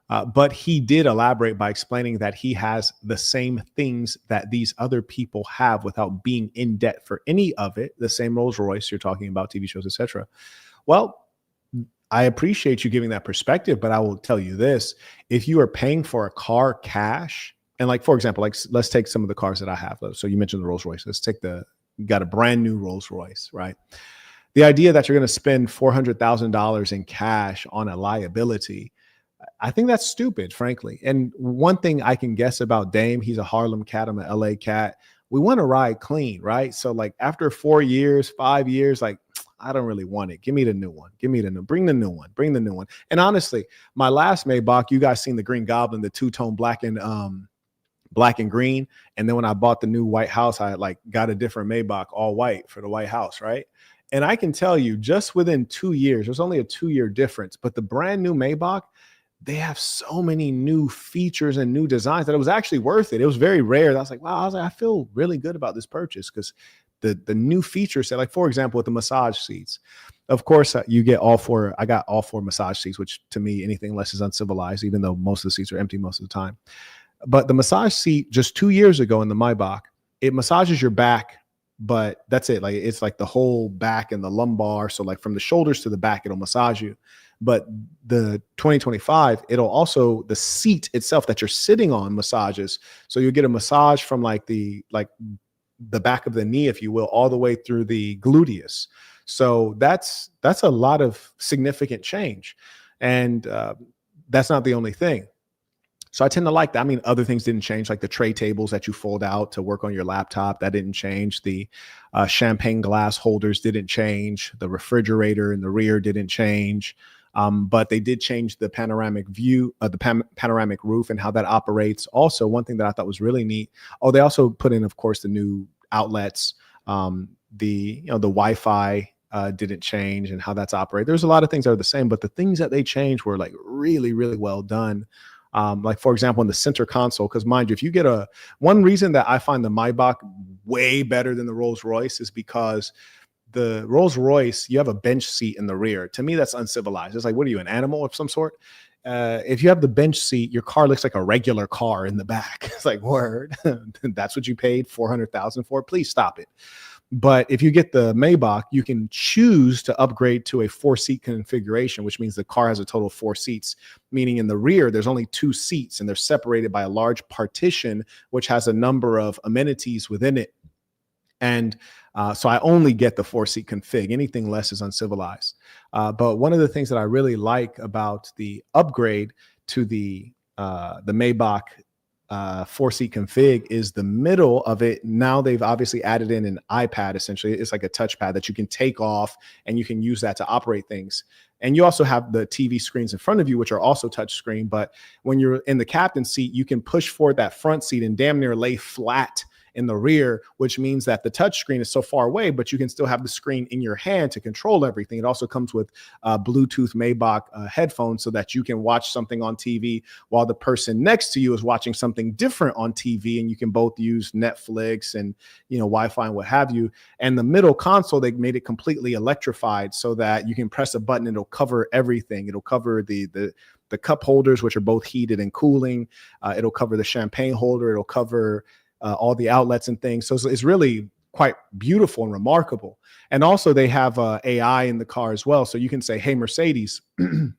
but he did elaborate by explaining that he has the same things that these other people have without being in debt for any of it. The same Rolls Royce you're talking about, TV shows, etc. Well, I appreciate you giving that perspective, but I will tell you this. If you are paying for a car cash, and like, for example, like let's take some of the cars that I have. So you mentioned the Rolls Royce. Let's take you got a brand new Rolls Royce, right? The idea that you're going to spend $400,000 in cash on a liability, I think that's stupid, frankly. And one thing I can guess about Dame, he's a Harlem cat, I'm an LA cat. We want to ride clean, right? So like after 4 years, 5 years, like, I don't really want it. Give me the new one. Bring the new one. And honestly, my last Maybach, you guys seen the Green Goblin, the two-tone black and green. And then when I bought the new White House, I got a different Maybach, all white for the White House, right? And I can tell you, just within 2 years, there's only a 2-year difference, but the brand new Maybach, they have so many new features and new designs that it was actually worth it. It was very rare. I was like, wow, I feel really good about this purchase because the new feature set, like for example, with the massage seats, of course you get I got all 4 massage seats, which to me, anything less is uncivilized, even though most of the seats are empty most of the time. But the massage seat just 2 years ago in the Maybach, it massages your back, but that's it. Like it's like the whole back and the lumbar. So like from the shoulders to the back, it'll massage you. But the 2025, it'll also, the seat itself that you're sitting on massages. So you'll get a massage from the back of the knee, if you will, all the way through the gluteus. So that's a lot of significant change. And that's not the only thing. So I tend to like that. I mean, other things didn't change, like the tray tables that you fold out to work on your laptop. That didn't change. The champagne glass holders didn't change. The refrigerator in the rear didn't change. But they did change the panoramic view, the panoramic roof and how that operates. Also, one thing that I thought was really neat. They also put in, of course, the new outlets, the Wi-Fi didn't change and how that's operated. There's a lot of things that are the same, but the things that they changed were like really, really well done. Like for example, in the center console, because mind you, if you get one reason that I find the Maybach way better than the Rolls Royce is because the Rolls Royce, you have a bench seat in the rear. To me, that's uncivilized. It's like, what are you, an animal of some sort? If you have the bench seat, your car looks like a regular car in the back. It's like, word, that's what you paid $400,000 for. Please stop it. But if you get the Maybach, you can choose to upgrade to a 4-seat configuration, which means the car has a total of 4 seats, meaning in the rear, there's only 2 seats and they're separated by a large partition, which has a number of amenities within it. And so I only get the 4-seat config. Anything less is uncivilized. But one of the things that I really like about the upgrade to the Maybach 4-seat config is the middle of it. Now they've obviously added in an iPad. Essentially, it's like a touchpad that you can take off and you can use that to operate things. And you also have the TV screens in front of you, which are also touch screen. But when you're in the captain's seat, you can push forward that front seat and damn near lay flat in the rear, which means that the touch screen is so far away, but you can still have the screen in your hand to control everything. It also comes with Bluetooth Maybach headphones so that you can watch something on TV while the person next to you is watching something different on TV, and you can both use Netflix and Wi-Fi and what have you. And the middle console, they made it completely electrified so that you can press a button, it'll cover everything. It'll cover the cup holders, which are both heated and cooling. It'll cover the champagne holder. It'll cover all the outlets and things. So it's really quite beautiful and remarkable. And also they have AI in the car as well. So you can say, hey, Mercedes, make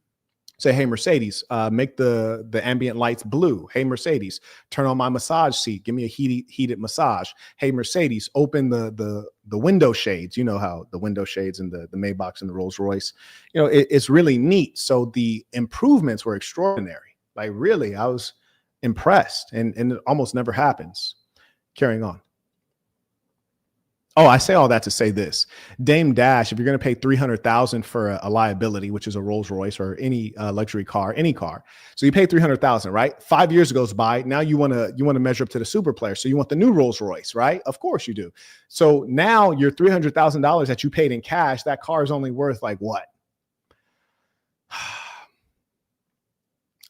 the ambient lights blue. Hey, Mercedes, turn on my massage seat. Give me a heated massage. Hey, Mercedes, open the window shades. You know how the window shades in the Maybachs and the Rolls Royce, it's really neat. So the improvements were extraordinary. Like really, I was impressed, and it almost never happens. Carrying on. Oh, I say all that to say this. Dame Dash, if you're going to pay $300,000 for a liability, which is a Rolls Royce or any luxury car, any car. So you pay $300,000, right? 5 years goes by. Now you want to measure up to the super player. So you want the new Rolls Royce, right? Of course you do. So now your $300,000 that you paid in cash, that car is only worth like what?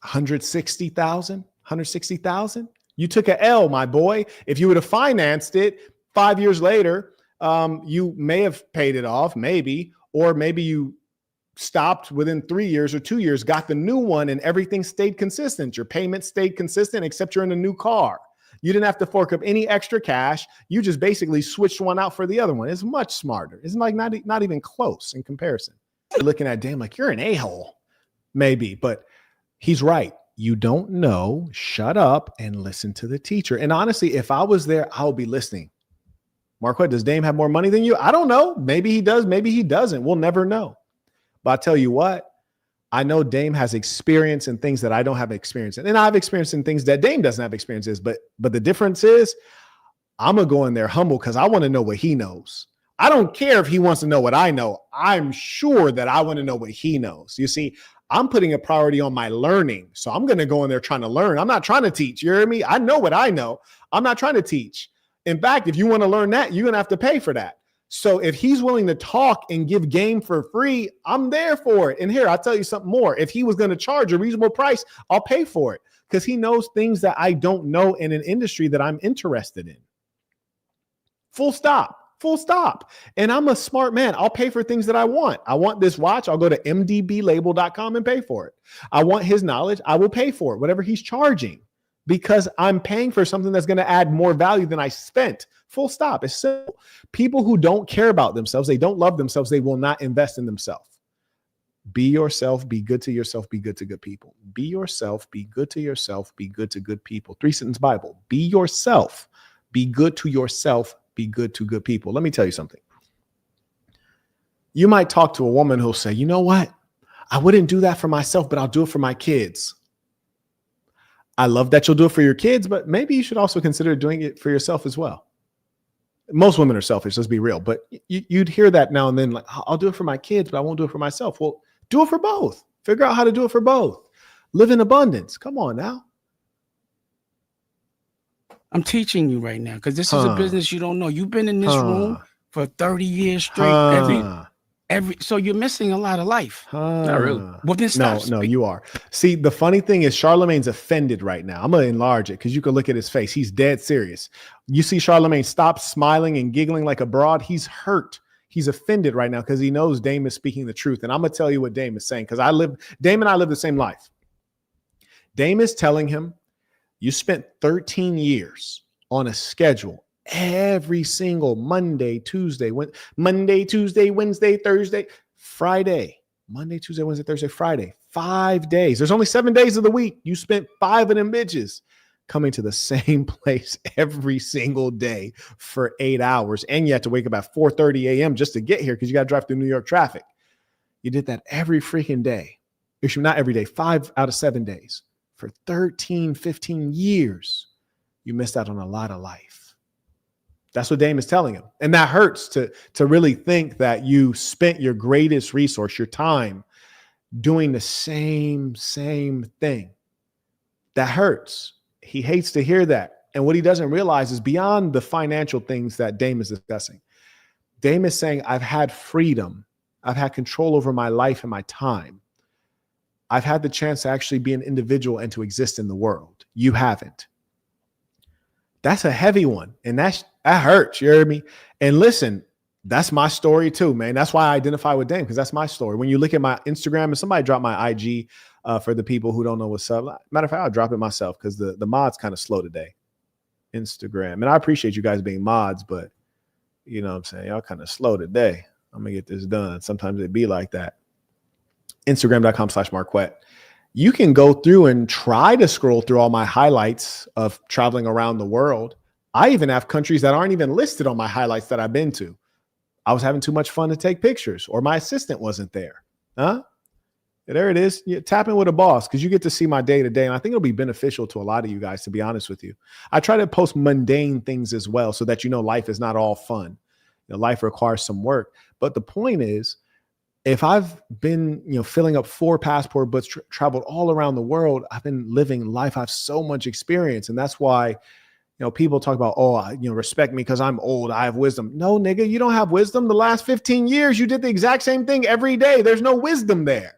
$160,000? You took an L, my boy. If you would have financed it 5 years later, you may have paid it off, maybe, or maybe you stopped within 3 years or 2 years, got the new one, and everything stayed consistent. Your payments stayed consistent, except you're in a new car. You didn't have to fork up any extra cash. You just basically switched one out for the other one. It's much smarter. It's like not even close in comparison. You're looking at Dan like, you're an a-hole, maybe, but he's right. You don't know, shut up and listen to the teacher. And honestly, if I was there, I would be listening. Marquett, does Dame have more money than you? I don't know. Maybe he does. Maybe he doesn't. We'll never know. But I tell you what, I know Dame has experience in things that I don't have experience in. And I've experienced in things that Dame doesn't have experience in. But the difference is I'm going to go in there humble because I want to know what he knows. I don't care if he wants to know what I know. I'm sure that I want to know what he knows. You see, I'm putting a priority on my learning. So I'm going to go in there trying to learn. I'm not trying to teach. You hear me? I know what I know. I'm not trying to teach. In fact, if you want to learn that, you're going to have to pay for that. So if he's willing to talk and give game for free, I'm there for it. And here, I'll tell you something more. If he was going to charge a reasonable price, I'll pay for it because he knows things that I don't know in an industry that I'm interested in. Full stop. Full stop. And I'm a smart man. I'll pay for things that I want. I want this watch. I'll go to mdblabel.com and pay for it. I want his knowledge. I will pay for it, whatever he's charging, because I'm paying for something that's going to add more value than I spent. Full stop. It's simple. People who don't care about themselves, they don't love themselves, they will not invest in themselves. Be yourself. Be good to yourself. Be good to good people. Be yourself. Be good to yourself. Be good to good people. 3-sentence Bible. Be yourself. Be good to yourself. Be good to good people. Let me tell you something. You might talk to a woman who'll say, you know what? I wouldn't do that for myself, but I'll do it for my kids. I love that you'll do it for your kids, but maybe you should also consider doing it for yourself as well. Most women are selfish, let's be real, but you'd hear that now and then, like, I'll do it for my kids, but I won't do it for myself. Well, do it for both. Figure out how to do it for both. Live in abundance. Come on now. I'm teaching you right now because this is a business you don't know. You've been in this room for 30 years straight. So you're missing a lot of life. Not really. Well, then stop No, you are. See, the funny thing is Charlamagne's offended right now. I'm going to enlarge it because you can look at his face. He's dead serious. You see Charlamagne stop smiling and giggling like a broad. He's hurt. He's offended right now because he knows Dame is speaking the truth. And I'm going to tell you what Dame is saying because Dame and I live the same life. Dame is telling him, you spent 13 years on a schedule every single Monday, Tuesday, Wednesday, Thursday, Friday. Monday, Tuesday, Wednesday, Thursday, Friday. 5 days. There's only 7 days of the week. You spent 5 of them bitches coming to the same place every single day for 8 hours. And you had to wake up at 4:30 a.m. just to get here because you got to drive through New York traffic. You did that every freaking day. Actually, not every day, 5 out of 7 days. For 13, 15 years, you missed out on a lot of life. That's what Dame is telling him. And that hurts to really think that you spent your greatest resource, your time, doing the same thing. That hurts. He hates to hear that. And what he doesn't realize is beyond the financial things that Dame is discussing. Dame is saying, I've had freedom. I've had control over my life and my time. I've had the chance to actually be an individual and to exist in the world. You haven't. That's a heavy one. And that hurts. You heard me? And listen, that's my story too, man. That's why I identify with Dame, because that's my story. When you look at my Instagram, and somebody dropped my IG for the people who don't know what's up. Matter of fact, I'll drop it myself because the mod's kind of slow today. Instagram. And I appreciate you guys being mods, but you know what I'm saying? Y'all kind of slow today. I'm going to get this done. Sometimes it be like that. Instagram.com/Marquett. You can go through and try to scroll through all my highlights of traveling around the world. I even have countries that aren't even listed on my highlights that I've been to. I was having too much fun to take pictures, or my assistant wasn't there. Huh? There it is. You tap in with a boss because you get to see my day to day. And I think it'll be beneficial to a lot of you guys, to be honest with you. I try to post mundane things as well so that, you know, life is not all fun. You know, life requires some work. But the point is, if I've been, you know, filling up 4 passport books, traveled all around the world, I've been living life. I have so much experience. And that's why, you know, people talk about, oh, you know, respect me because I'm old. I have wisdom. No, nigga, you don't have wisdom. The last 15 years, you did the exact same thing every day. There's no wisdom there.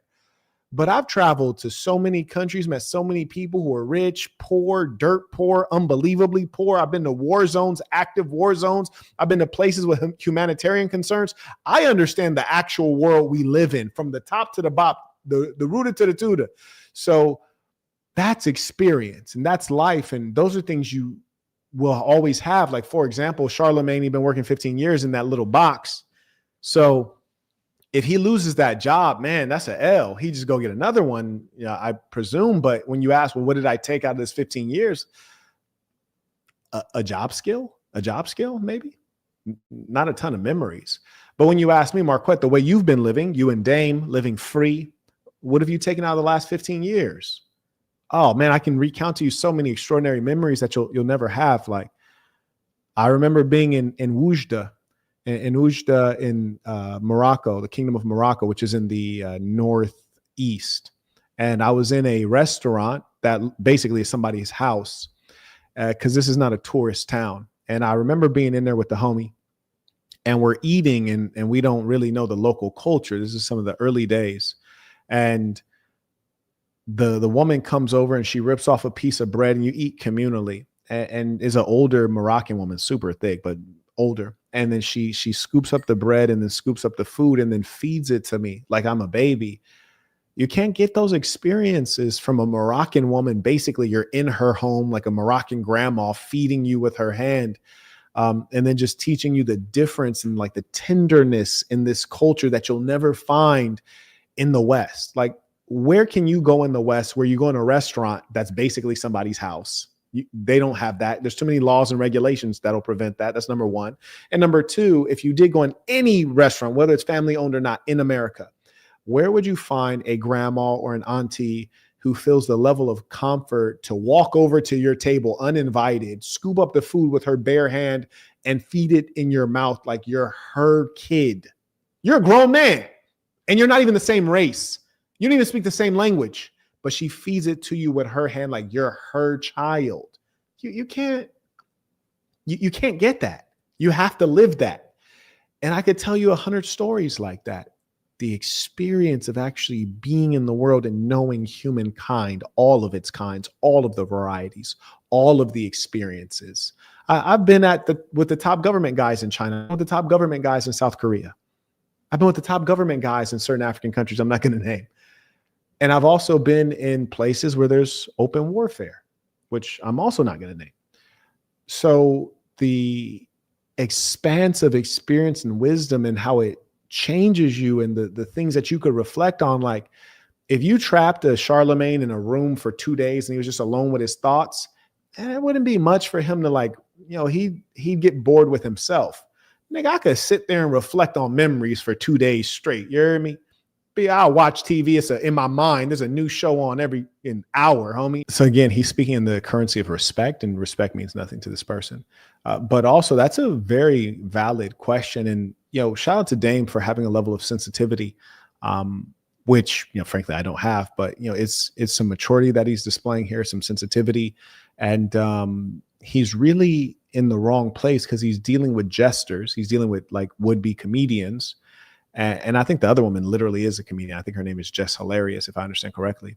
But I've traveled to so many countries, met so many people who are rich, poor, dirt poor, unbelievably poor. I've been to war zones, active war zones. I've been to places with humanitarian concerns. I understand the actual world we live in, from the top to the bottom, the rooter to the tutor. So that's experience and that's life. And those are things you will always have. Like, for example, Charlamagne, been working 15 years in that little box. So if he loses that job, man, that's an L. He just go get another one, you know, I presume. But when you ask, well, what did I take out of this 15 years? A job skill, maybe. Not a ton of memories. But when you ask me, Marquett, the way you've been living, you and Dame living free, what have you taken out of the last 15 years? Oh, man, I can recount to you so many extraordinary memories that you'll never have. Like, I remember being in Oujda, in Morocco, the Kingdom of Morocco, which is in the northeast. And I was in a restaurant that basically is somebody's house because this is not a tourist town. And I remember being in there with the homie, and we're eating, and we don't really know the local culture. This is some of the early days. And the woman comes over and she rips off a piece of bread, and you eat communally, and is an older Moroccan woman, super thick, but older. And then she scoops up the bread and then scoops up the food and then feeds it to me like I'm a baby. You can't get those experiences from a Moroccan woman. Basically, you're in her home like a Moroccan grandma feeding you with her hand, and then just teaching you the difference and like the tenderness in this culture that you'll never find in the West. Like, where can you go in the West where you go in a restaurant that's basically somebody's house? They don't have that. There's too many laws and regulations that'll prevent that. That's number one. And number two, if you did go in any restaurant, whether it's family owned or not in America, where would you find a grandma or an auntie who feels the level of comfort to walk over to your table uninvited, scoop up the food with her bare hand and feed it in your mouth like you're her kid? You're a grown man and you're not even the same race. You don't even speak the same language, but she feeds it to you with her hand like you're her child. You can't get that. You have to live that. And I could tell you 100 stories like that. the experience of actually being in the world and knowing humankind, all of its kinds, all of the varieties, all of the experiences. I've been with the top government guys in China, with the top government guys in South Korea. I've been with the top government guys in certain African countries I'm not going to name. And I've also been in places where there's open warfare, which I'm also not going to name. So the expanse of experience and wisdom and how it changes you and the things that you could reflect on, like if you trapped a Charlamagne in a room for 2 days and he was just alone with his thoughts, it wouldn't be much for him to like, he'd get bored with himself. Nigga, I could sit there and reflect on memories for 2 days straight. You hear me? I'll watch TV. It's in my mind. There's a new show on every hour, homie. So again, he's speaking in the currency of respect, and respect means nothing to this person. But also, that's a very valid question. And shout out to Dame for having a level of sensitivity, which frankly I don't have. But it's some maturity that he's displaying here, some sensitivity, and he's really in the wrong place because he's dealing with jesters. He's dealing with like would-be comedians. And I think the other woman literally is a comedian. I think her name is Jess Hilarious, if I understand correctly.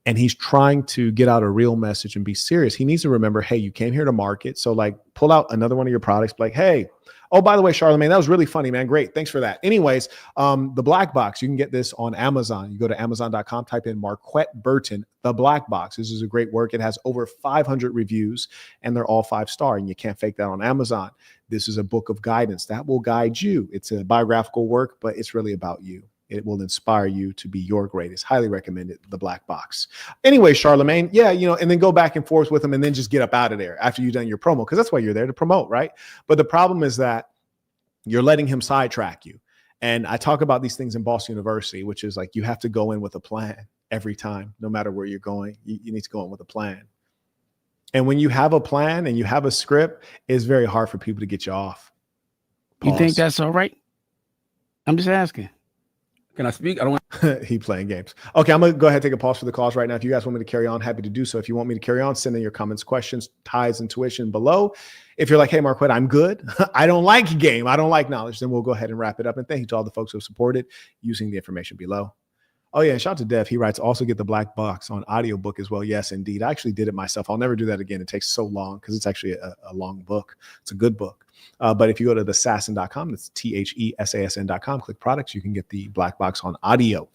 And he's trying to get out a real message and be serious. He needs to remember, hey, you came here to market. So like pull out another one of your products. Like, hey, oh, by the way, Charlamagne, that was really funny, man. Great. Thanks for that. Anyways, the Black Box, you can get this on Amazon. You go to Amazon.com, type in Marquett Burton, the Black Box. This is a great work. It has over 500 reviews and they're all 5-star, and you can't fake that on Amazon. This is a book of guidance that will guide you. It's a biographical work, but it's really about you. It will inspire you to be your greatest. Highly recommended, the Black Box. Anyway, Charlamagne, yeah, and then go back and forth with them and then just get up out of there after you've done your promo, because that's why you're there to promote, right? But the problem is that you're letting him sidetrack you. And I talk about these things in Boston University, which is like you have to go in with a plan every time, no matter where you're going. You need to go in with a plan. And when you have a plan and you have a script, it's very hard for people to get you off. You think that's all right? I'm just asking. Can I speak? I don't want. He playing games. Okay, I'm going to go ahead and take a pause for the calls right now. If you guys want me to carry on, happy to do so. If you want me to carry on, send in your comments, questions, ties, and tuition below. If you're like, hey, Marquett, I'm good. I don't like game. I don't like knowledge. Then we'll go ahead and wrap it up. And thank you to all the folks who have supported using the information below. Oh, yeah. And shout out to Dev. He writes, also get the Black Box on audiobook as well. Yes, indeed. I actually did it myself. I'll never do that again. It takes so long because it's actually a long book. It's a good book. But if you go to thesassin.com, that's THESASN.com, click products, you can get the Black Box on audio.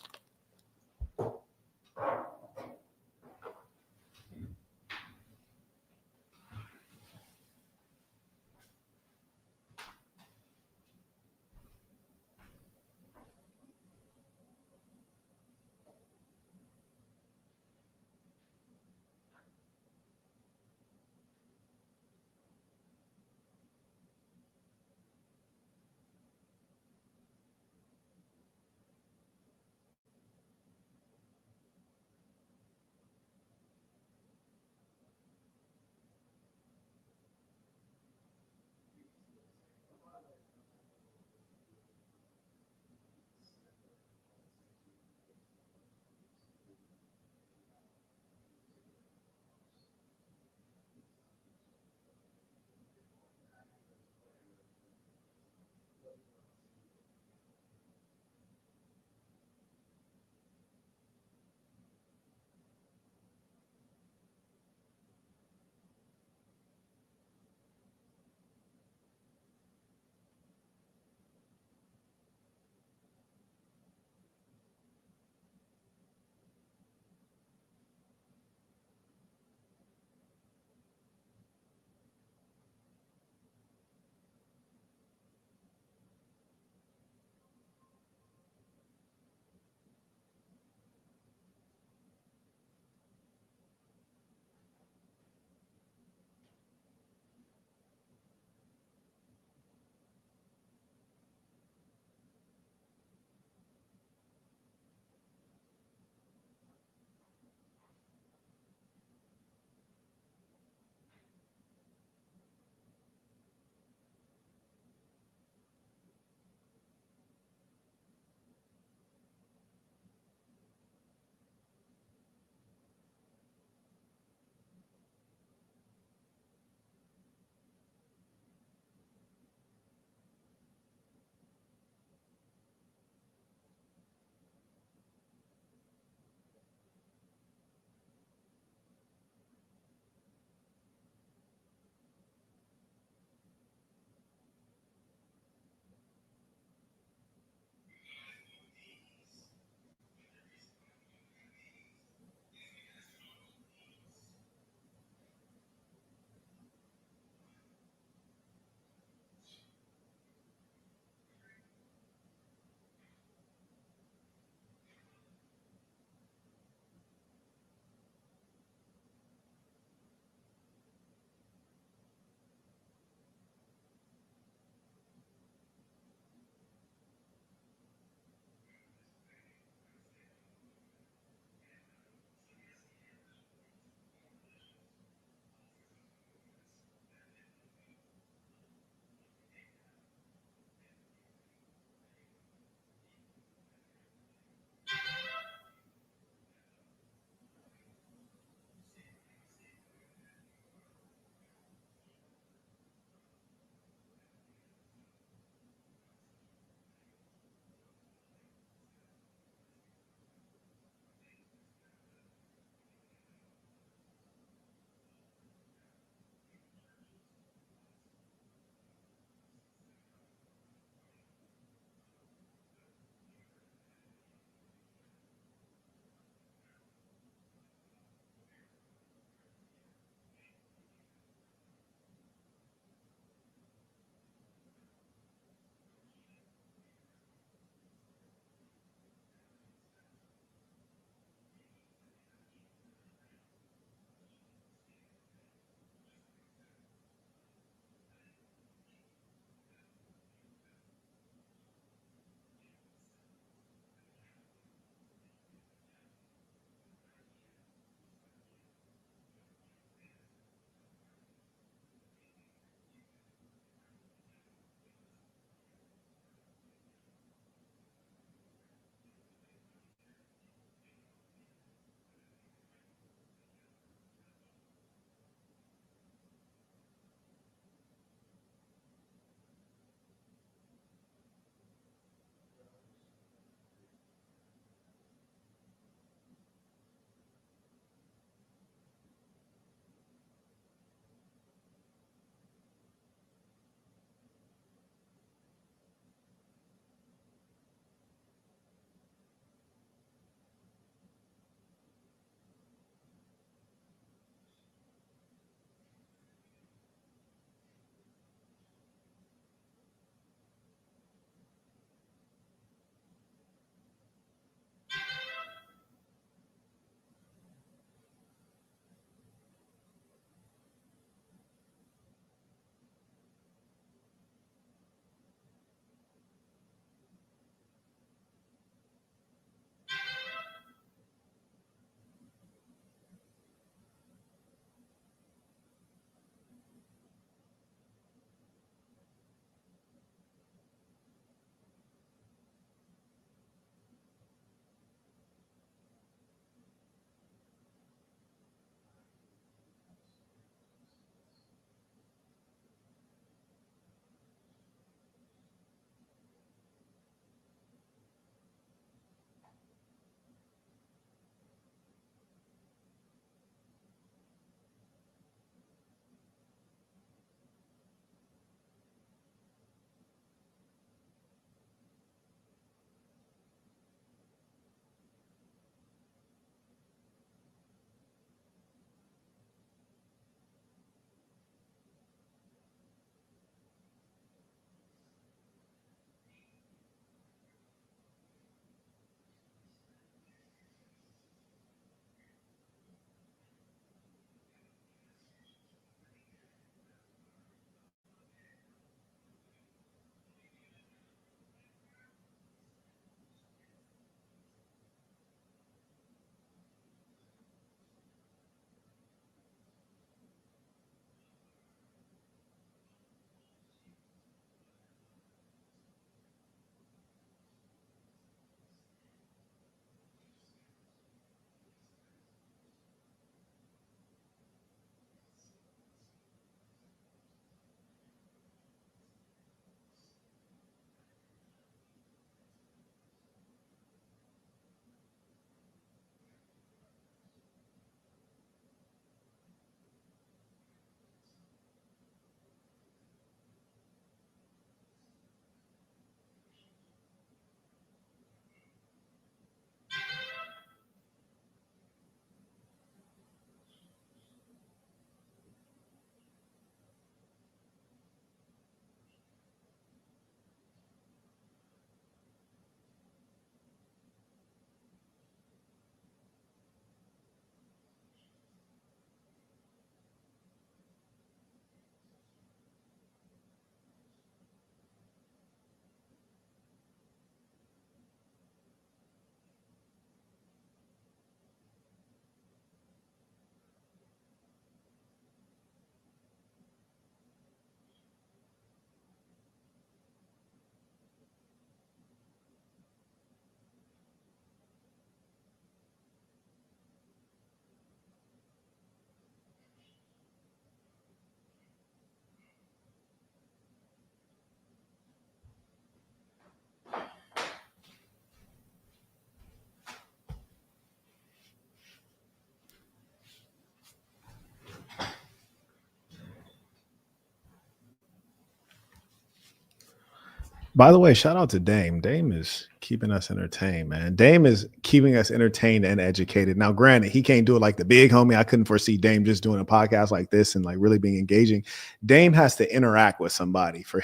By the way, shout out to Dame. Dame is keeping us entertained, man. Dame is keeping us entertained and educated. Now, granted, he can't do it like the big homie. I couldn't foresee Dame just doing a podcast like this and like really being engaging. Dame has to interact with somebody for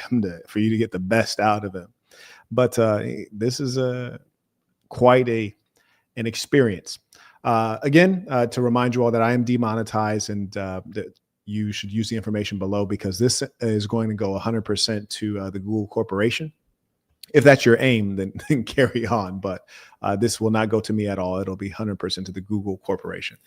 you to get the best out of him. But this is quite an experience. Again, to remind you all that I am demonetized and that you should use the information below because this is going to go 100% to the Google Corporation. If that's your aim, then carry on. But this will not go to me at all. It'll be 100% to the Google Corporation.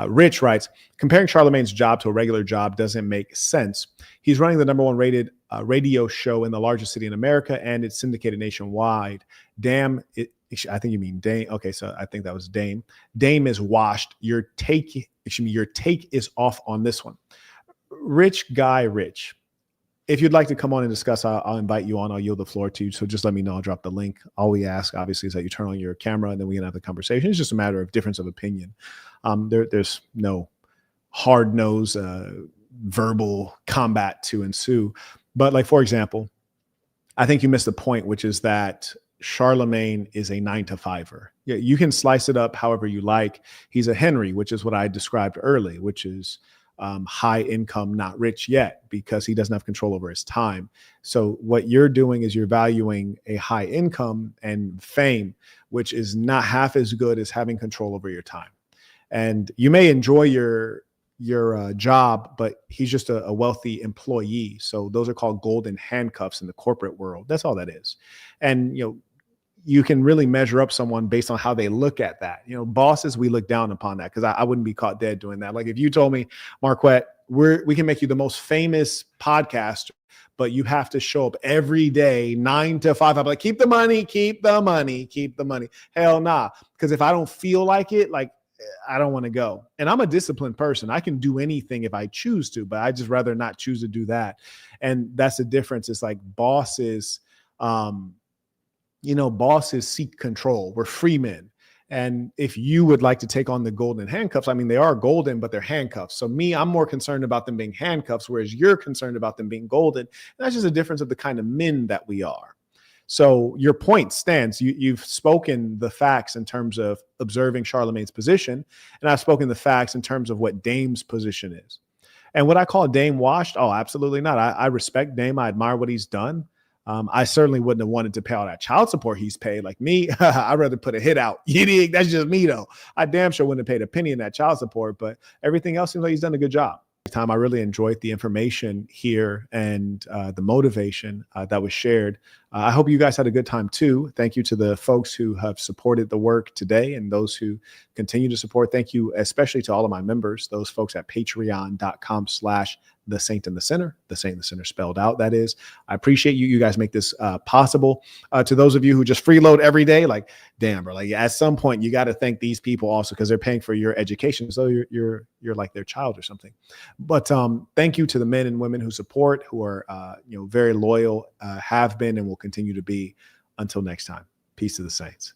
Rich writes, comparing Charlamagne's job to a regular job doesn't make sense. He's running the #1 rated radio show in the largest city in America, and it's syndicated nationwide. Damn, I think you mean Dame. Okay, so I think that was Dame. Dame is washed. Your take is off on this one. Rich. If you'd like to come on and discuss, I'll invite you on. I'll yield the floor to you. So just let me know. I'll drop the link. All we ask, obviously, is that you turn on your camera and then we can have the conversation. It's just a matter of difference of opinion. There's no hard-nosed verbal combat to ensue. But like, for example, I think you missed the point, which is that Charlamagne is a 9-to-5er. Yeah, you can slice it up however you like. He's a Henry, which is what I described early, which is high income, not rich yet, because he doesn't have control over his time. So what you're doing is you're valuing a high income and fame, which is not half as good as having control over your time. And you may enjoy your job, but he's just a wealthy employee. So those are called golden handcuffs in the corporate world. That's all that is. And, you can really measure up someone based on how they look at that. Bosses, we look down upon that because I wouldn't be caught dead doing that. Like if you told me, Marquett, we can make you the most famous podcaster, but you have to show up every day, 9 to 5. I'm like, keep the money, keep the money, keep the money. Hell nah. Because if I don't feel like it, like I don't want to go. And I'm a disciplined person. I can do anything if I choose to, but I just rather not choose to do that. And that's the difference. It's like bosses, bosses seek control. We're free men. And if you would like to take on the golden handcuffs, I mean, they are golden, but they're handcuffs. So I'm more concerned about them being handcuffs, whereas you're concerned about them being golden. And that's just a difference of the kind of men that we are. So your point stands. You've spoken the facts in terms of observing Charlamagne's position, and I've spoken the facts in terms of what Dame's position is. And would I call Dame washed? Oh, absolutely not. I respect Dame. I admire what he's done. I certainly wouldn't have wanted to pay all that child support he's paid. Like me, I'd rather put a hit out. You dig? That's just me, though. I damn sure wouldn't have paid a penny in that child support, but everything else seems like he's done a good job. Time I really enjoyed the information here and the motivation that was shared. I hope you guys had a good time too. Thank you to the folks who have supported the work today and those who continue to support. Thank you especially to all of my members, those folks at patreon.com/The Saint in the Center, The Saint in the Center spelled out, that is. I appreciate you. You guys make this possible. To those of you who just freeload every day, like, damn, bro, like at some point you got to thank these people also because they're paying for your education. So you're like their child or something. But thank you to the men and women who support, who are very loyal, have been and will continue to be. Until next time, peace to the saints.